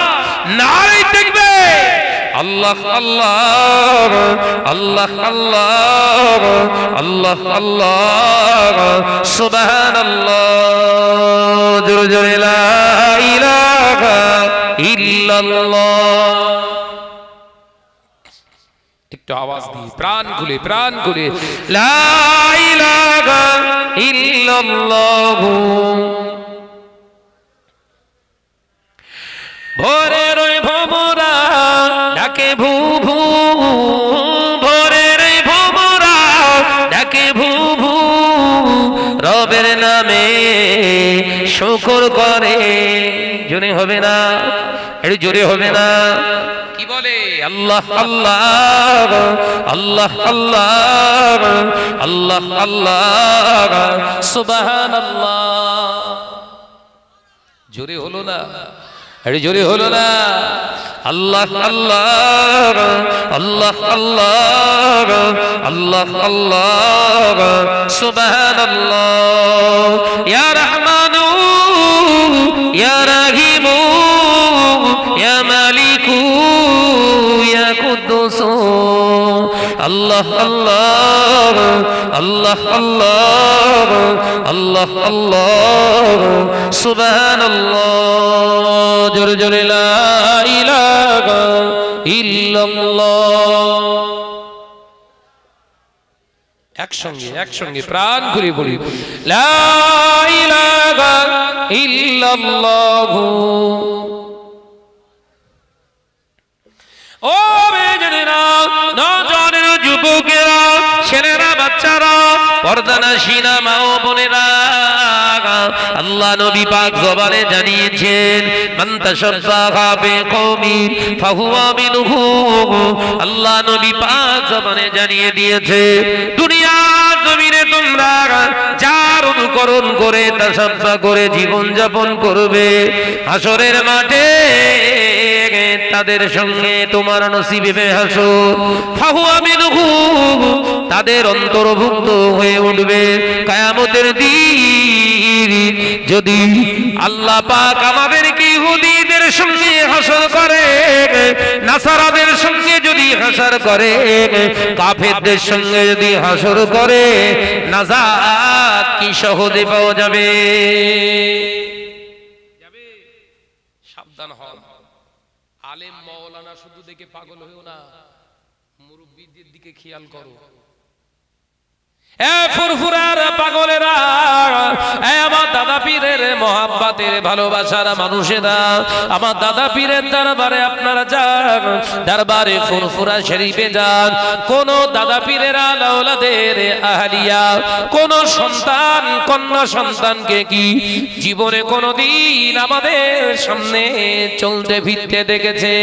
নারে তাকবীর। আল্লাহ আল্লাহ আল্লাহ আল্লাহ আল্লাহ আল্লাহ সুবহানাল্লাহ। জোরে জোরে লা ইলাহা ইল্লাল্লাহ। একটু আওয়াজ দিয়ে প্রাণ খুলে, প্রাণ খুলে, লা ইলাহা ইল্লাল্লাহ। ভোরের ওই ভোমরা ডাকে ভূ ভূ, ভোরের ওই রবের নামে শুকর করে। জোরে হবে না, একটু জোরে হবে না? কি বলে? আল্লাহ আল্লাহ আল্লাহ আল্লাহ আল্লাহ আল্লাহ সুবহানাল্লাহ। জোরে হলো না? একটু জোরে হলো না? আল্লাহ আল্লাহ আল্লাহ আল্লাহ আল্লাহ আল্লাহ সুবহানাল্লাহ। ইয়া রহমানু ইয়া রাহিমু ইয়া মালিকু ইয়া কুদ্দুস আল্লাহ আল্লাহ আল্লাহ আল্লাহ আল্লাহ আল্লাহ সুবহানাল্লাহ। জোরে জোরে লা ইলাহা ইল্লাল্লাহ। একসঙ্গে প্রাণ করে বলি লা ইলাহা ইল্লাল্লাহ। ও বেজনেরা, নজরের যুবকেরা, ছেলেরা, বাচ্চারা, পর্দানাশীনা মা ও বোনেরা, আল্লাহ নবী পাক জবানে জানিয়েছেন মান তাশাব্বাহা বিকওমিন ফাহুয়া মিনহু। আল্লাহ নবী পাক জবানে জানিয়ে দিয়েছে দুনিয়ার জমিনে তোমরা যার অনুকরণ করে তাশাব্বাহ করে জীবন যাপন করবে, হাসরের মাঠে তাদের সঙ্গে তোমার নসিবে হাসর ফাহুয়া মিনহু, তাদের অন্তর্ভুক্ত হয়ে উঠবে। কিয়ামতের দিন যদি আল্লাহ পাক আমাদেরকে ইহুদিদের সঙ্গে হাসর করে, নাসারাদের সঙ্গে যদি হাসর করে, কাফেরদের সঙ্গে যদি হাসর করে, নাজাত কি সহজে পাওয়া যাবে? সাবধান হও। আলেম মাওলানা শুধু দেখে পাগল হইও না, মুরব্বিদের দিকে খেয়াল করো। এ ফুরফুরার পাগলেরা, এ আমার দাদা পীরের মহাব্বতের ভালোবাসার মানুষেরা, আমার দাদা পীরের দরবারে আপনারা যান, দরবারে ফুরফুরা শরীফে যান। কোন দাদা পীরের আওলাদের আহলিয়া, কোন সন্তান কন্যা সন্তানকে কি জীবনে কোনদিন আমাদের সামনে চলতে ফিরতে দেখেছে?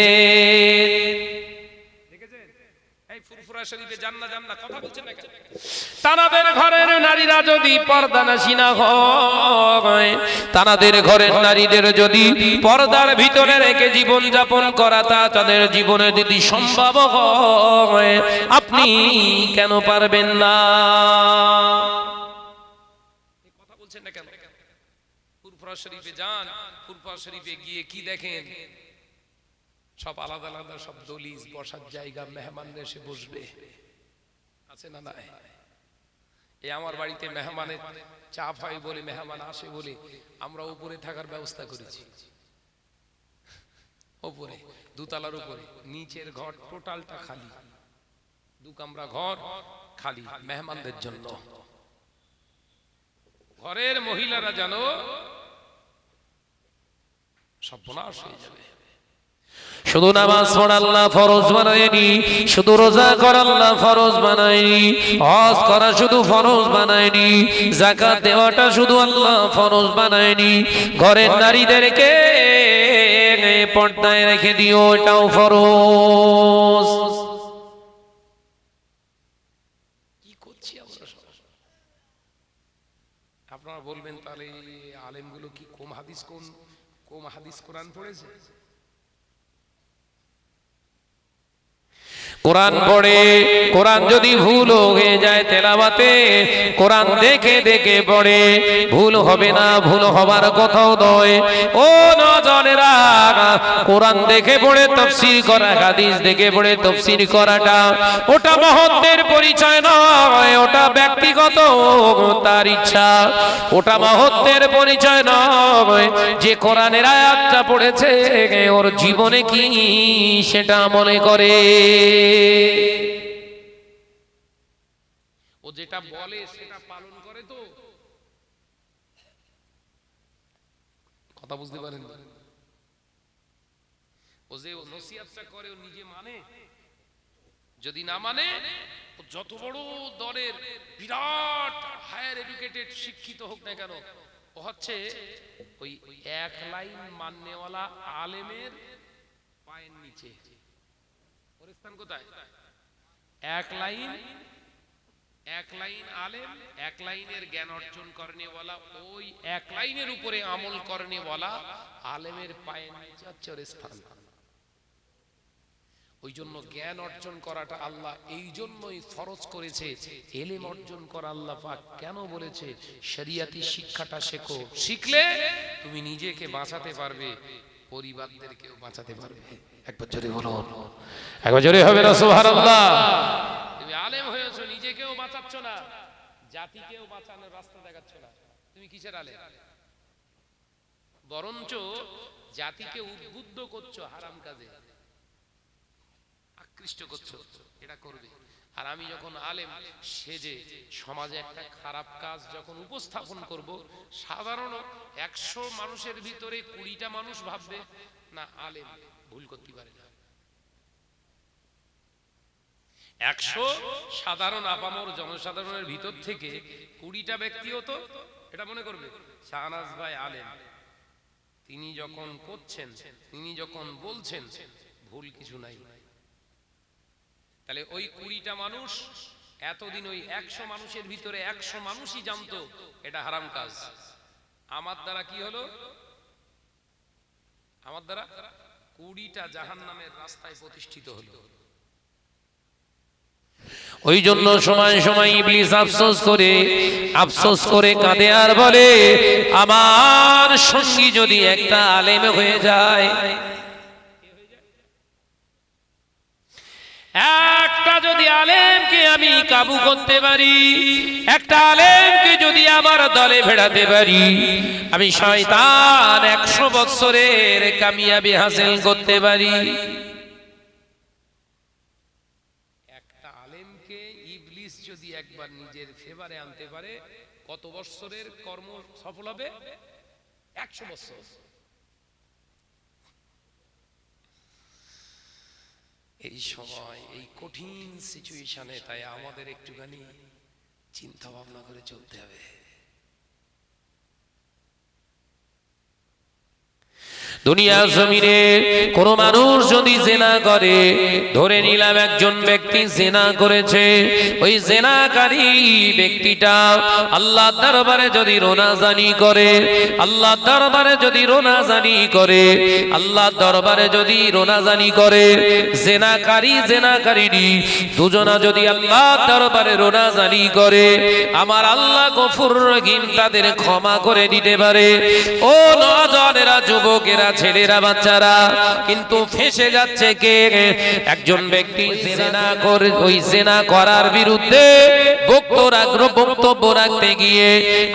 তানাদের ঘরের নারীরা যদি পর্দানাশী না হয়, তানাদের ঘরের নারীদের যদি পর্দার ভিতরে রেখে জীবন যাপন করা তাদের জীবনে যদি সম্ভব হয়, আপনি কেন পারবেন না? কথা বলছেন না কেন? ফুরফুরা শরীফে যান, ফুরফুরা শরীফে গিয়ে কি দেখেন? সব আলাদা আলাদা সব দলিজ, বসার জায়গা, মেহমানরা এসে বসবে, আছে না নাই? এই আমার বাড়িতে মেহমানের চাপ হয় বলে, মেহমান আসে বলে আমরা উপরে থাকার ব্যবস্থা করেছি। উপরে দুতলার উপরে, নিচের ঘর টোটালটা খালি, দু কামরা ঘর খালি মেহমানদের জন্য। ঘরের মহিলারা জানো সর্বনাশ হয়ে যাবে। শুধু নামাজ পড়া আল্লাহ ফরজ বানায়নি, শুধু রোজা করা আল্লাহ ফরজ বানায়নি, হজ করা শুধু ফরজ বানায়নি, যাকাত দেওয়াটা শুধু আল্লাহ ফরজ বানায়নি, ঘরের নারীদেরকে পর্দায় রেখে দিও, এটাও ফরজ। কি করছি আমরা? আপনারা বলবেন তাহলে আলেমগুলো কি কম হাদিস কোরআন পড়েছে? কোরআন পড়ে, কোরআন যদি ভুল হয়ে যায় তেলাওয়াতে, কোরআন দেখে দেখে পড়ে, ভুল হবে না, ভুল হবার কথাও নয়। ও নজনেরা, কোরআন দেখে পড়ে তাফসীর করা, হাদিস দেখে পড়ে তাফসীর করাটা ওটা মহত্বের পরিচয় নয়, ওটা ব্যক্তিগত তার ইচ্ছা, ওটা মহত্বের পরিচয় নয়। যে কোরআনের আয়াতটা পড়েছে ওর জীবনে কি সেটা মনে করে, ও যেটা বলে সেটা পালন করে। তো কথা বুঝতে পারেন? ও যে নসিহতটা করে ও নিজে মানে? যদি না মানে, যত বড় দলের বিরাট হায়ার এডুকেটেড শিক্ষিত হোক না কেন, ও হচ্ছে ওই এক লাইন মাননেওয়ালা আলেমের পায়ের নিচে। ওর স্থান কোথায়? এক লাইন আলেম, এক লাইনের জ্ঞান অর্জন করেনেওয়ালা, ওই এক লাইনের উপরে আমল করেনেওয়ালা আলেমের পায়ের নিচে হচ্ছে ওর স্থান। ওই জন্য জ্ঞান অর্জন করাটা আল্লাহ এই জন্যই ফরজ করেছে। ইলম অর্জন করা আল্লাহ পাক কেন বলেছে? শরিয়াতি শিক্ষাটা শেখো, শিখলে তুমি নিজেকে বাঁচাতে পারবে, পরিবারদেরকেও বাঁচাতে পারবে। একবার জোরে বলুন, একবার জোরে হবে না সুবহানাল্লাহ। তুমি আলেম হয়েছো, নিজেকেও বাঁচাচ্ছ না, জাতিকেও বাঁচানোর রাস্তা দেখাচ্ছ না, তুমি কিসের আলেম? বরঞ্চ জাতিকে উদ্বুদ্ধ করছো হারাম কাজে, আকৃষ্ট করছো, এটা করবে। আর আমি যখন আলেম সেজে সমাজে একটা খারাপ কাজ যখন উপস্থাপন করব, সাধারণ 100 মানুষের ভিতরে 20টা মানুষ ভাববে না আলেম ভুল করতে পারে না। 100 সাধারণ আপামর জনসাধারণের ভিতর থেকে 20টা ব্যক্তিও তো এটা মনে করবে শাহনাজ ভাই আলেম, তিনি যখন করছেন, তিনি যখন বলছেন, ভুল কিছু নাই। তাহলে ওই 20টা মানুষ এতদিন ওই 100 মানুষের ভিতরে 100 মানুষই জানতো এটা হারাম কাজ। আমার দ্বারা কি হলো? আমার দ্বারা 20টা জাহান্নামের রাস্তায় প্রতিষ্ঠিত হলো। ওই জন্য সময় সময় ইবলিস আফসোস করে কাঁদে আর বলে, আমার সঙ্গী যদি একটা আলেম হয়ে যায়, একটা যদি আলেমকে আমি কাবু করতে পারি, একটা আলেমকে যদি আমার দলে ভেড়াতে পারি, আমি শয়তান 100 বছরের কামিয়াবি হাসিল করতে পারি। একটা আলেমকে ইবলিস যদি একবার নিজের ফেভারে আনতে পারে, কত বছরের কর্ম সফল হবে? 100 বছর। এই সময় এই কঠিন সিচুয়েশনে তাই আমাদের একটুখানি চিন্তা ভাবনা করে চলতে হবে। দুনিয়ার জমিনে কোন মানুষ যদি জিনা করে, ধরে নিলাম একজন ব্যক্তি জিনা করেছে, ওই জিনাকারী ব্যক্তিটা আল্লাহর দরবারে যদি রোনাজানি করে, আল্লাহর দরবারে যদি রোনাজানি করে, আল্লাহর দরবারে যদি রোনাজানি করে, জিনাকারী দুজনা যদি আল্লাহর দরবারে রোনাজানি করে, আমার আল্লাহ গফুর রহিম তাদের ক্ষমা করে দিতে পারে। ও নওজওয়ানেরা, যুবকেরা, ছেলেরা, বাচ্চারা, কিন্তু ফেঁসে যাচ্ছে কে? একজন ব্যক্তি জিনা করে, ওই জিনা করার বিরুদ্ধে বক্তব্য রাখতে গিয়ে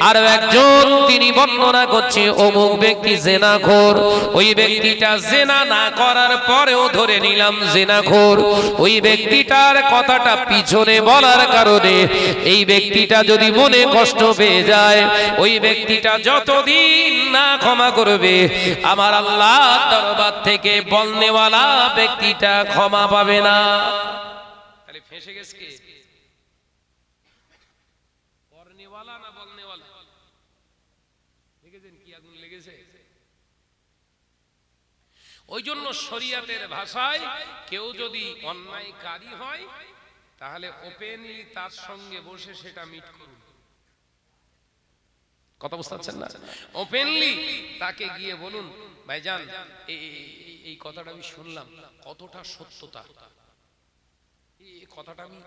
আর একজন তিনি বর্ণনা করছে অমুক ব্যক্তি জিনাখোর। ওই ব্যক্তিটা জিনা না করার পরেও ধরে নিলাম জিনাখোর। ওই ব্যক্তিটার কথাটা পিছনে বলার কারণে এই ব্যক্তিটা যদি মনে কষ্ট পেয়ে যায়, ওই ব্যক্তিটা যতদিন না ক্ষমা করবে, আমার আল্লাহ দরবার থেকে বলনেওয়ালা ব্যক্তিটা ক্ষমা পাবে না। তাহলে ফেঁসে গেছে কে? করনেওয়ালা না বলনেওয়ালা? দেখেছেন কি আগুন লেগেছে? ওই জন্য শরিয়াতের ভাষায় কেউ যদি অন্যায়কারী হয়, তাহলে ওপেনলি তার সঙ্গে বসে সেটা মিট করুন। কথা বুঝতে পারছেন না? ওপেনলি তাকে গিয়ে বলুন, ভাইজান এই কথাটা আমি শুনলাম, কতটা সত্যতা, এই কথাটা আমি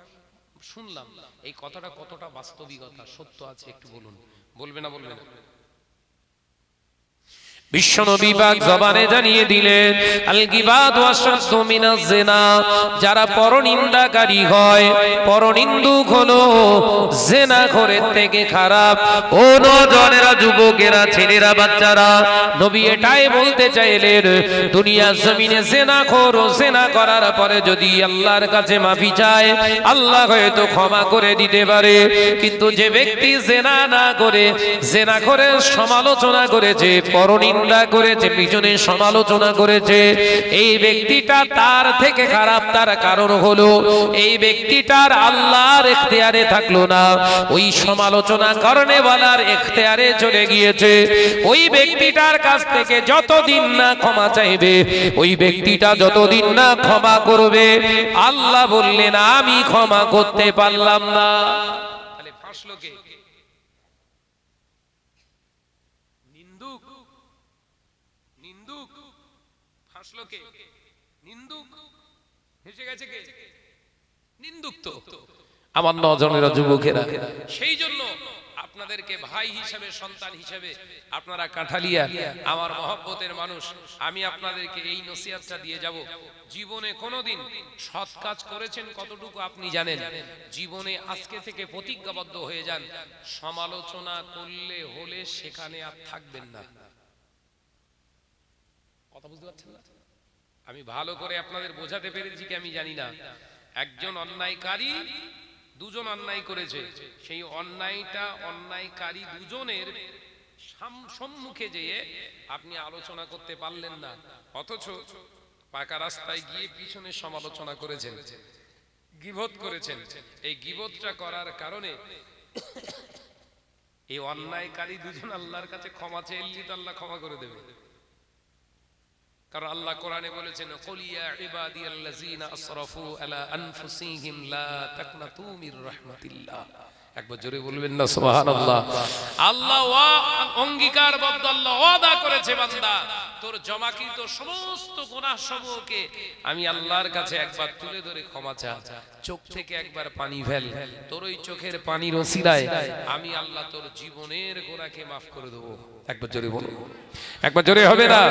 শুনলাম, এই কথাটা কতটা বাস্তবিকতা সত্য আছে একটু বলুন। বলবে না? বলবে না? বিশ্বনবী পাক জবানে জানিয়ে দিলেন, আল গিবাতু আশাদ্দু মিনাজ জিনা। যারা পরনিন্দাকারী হয়, পরনিন্দুক হলো জিনাখোরের থেকে খারাপ। ও নওজওয়ানেরা, যুবকেরা, ছেলেরা, বাচ্চারা, নবী এটাই বলতে চাইলেন, দুনিয়ার জমিনে জিনাখোর জিনা করার পরে যদি আল্লাহর কাছে মাফি চায়, আল্লাহ হয়তো ক্ষমা করে দিতে পারে। কিন্তু যে ব্যক্তি জিনা না করে জিনাখোরের সমালোচনা করেছে, পরনিন্দা নিন্দা করেছে, পিছনে সমালোচনা করেছে, এই ব্যক্তিটা তার থেকে খারাপ। তার কারণ হলো এই ব্যক্তিটার আল্লাহর ইখতিয়ারে থাকলো না, ওই সমালোচনা করনে ওয়ালার ইখতিয়ারে চলে গিয়েছে। ওই ব্যক্তিটার কাছ থেকে যতদিন না ক্ষমা চাইবে, ওই ব্যক্তিটা যতদিন না ক্ষমা করবে, আল্লাহ বললেন আমি ক্ষমা করতে পারলাম না। তাহলে ফাঁসলো কে? নিন্দুক। নিন্দুক ফাঁসলো কে? নিন্দুক। হেসে গেছে কে? নিন্দুক। তো আমার নজনেরা যুবকেরা, সেই জন্য আপনাদেরকে ভাই হিসেবে, সন্তান হিসেবে, আপনারা কাঠালিয়া, আমার মহব্বতের মানুষ, আমি আপনাদেরকে এই নসিহতটা দিয়ে যাব। জীবনে কোনোদিন সৎ কাজ করেছেন কতটুকু আপনি জানেন? জীবনে আজকে থেকে প্রতিজ্ঞাবদ্ধ হয়ে যান, সমালোচনা করলে হলে সেখানে আর থাকবেন না। কথা বুঝতে পারছেন না? আমি ভালো করে আপনাদের বোঝাতে পেরেছি কি আমি জানি না। একজন অন্যায়কারী, দুজন অন্যায় করেছে, সেই অন্যায়কারী দুজনের সম্মুখে যেয়ে আপনি আলোচনা করতে পারলেন না, অথচ পাকা রাস্তায় গিয়ে পিছনে সমালোচনা করেছেন, গীবত করেছেন। এই গীবতটা করার কারণে এই অন্যায়কারী দুজন আল্লাহর কাছে ক্ষমা চাইলে তো আল্লাহ ক্ষমা করে দেবে। কারণ আল্লাহ কোরআনে বলেছেন, কুল ইয়া ইবাদিয়াল্লাযিনা আসরাফু আলা আনফুসিহিম লা তাকনাতু মির রাহমাতিল্লাহ। একবার জোরে বলবেন না সুবহানাল্লাহ। আল্লাহ অঙ্গীকারবদ্ধ, আল্লাহ ওয়াদা করেছে, বান্দা তোর জমাকৃত সমস্ত গুনাহ সমূহকে আমি আল্লাহর কাছে একবার তুলে ধরে ক্ষমা চা, চোখ থেকে একবার পানি ফেল, তোর ওই চোখের পানির ওসিলায় আমি আল্লাহ তোর জীবনের গুনাহকে মাফ করে দেব। একবার জোরে বলো, একবার জোরে হবে না?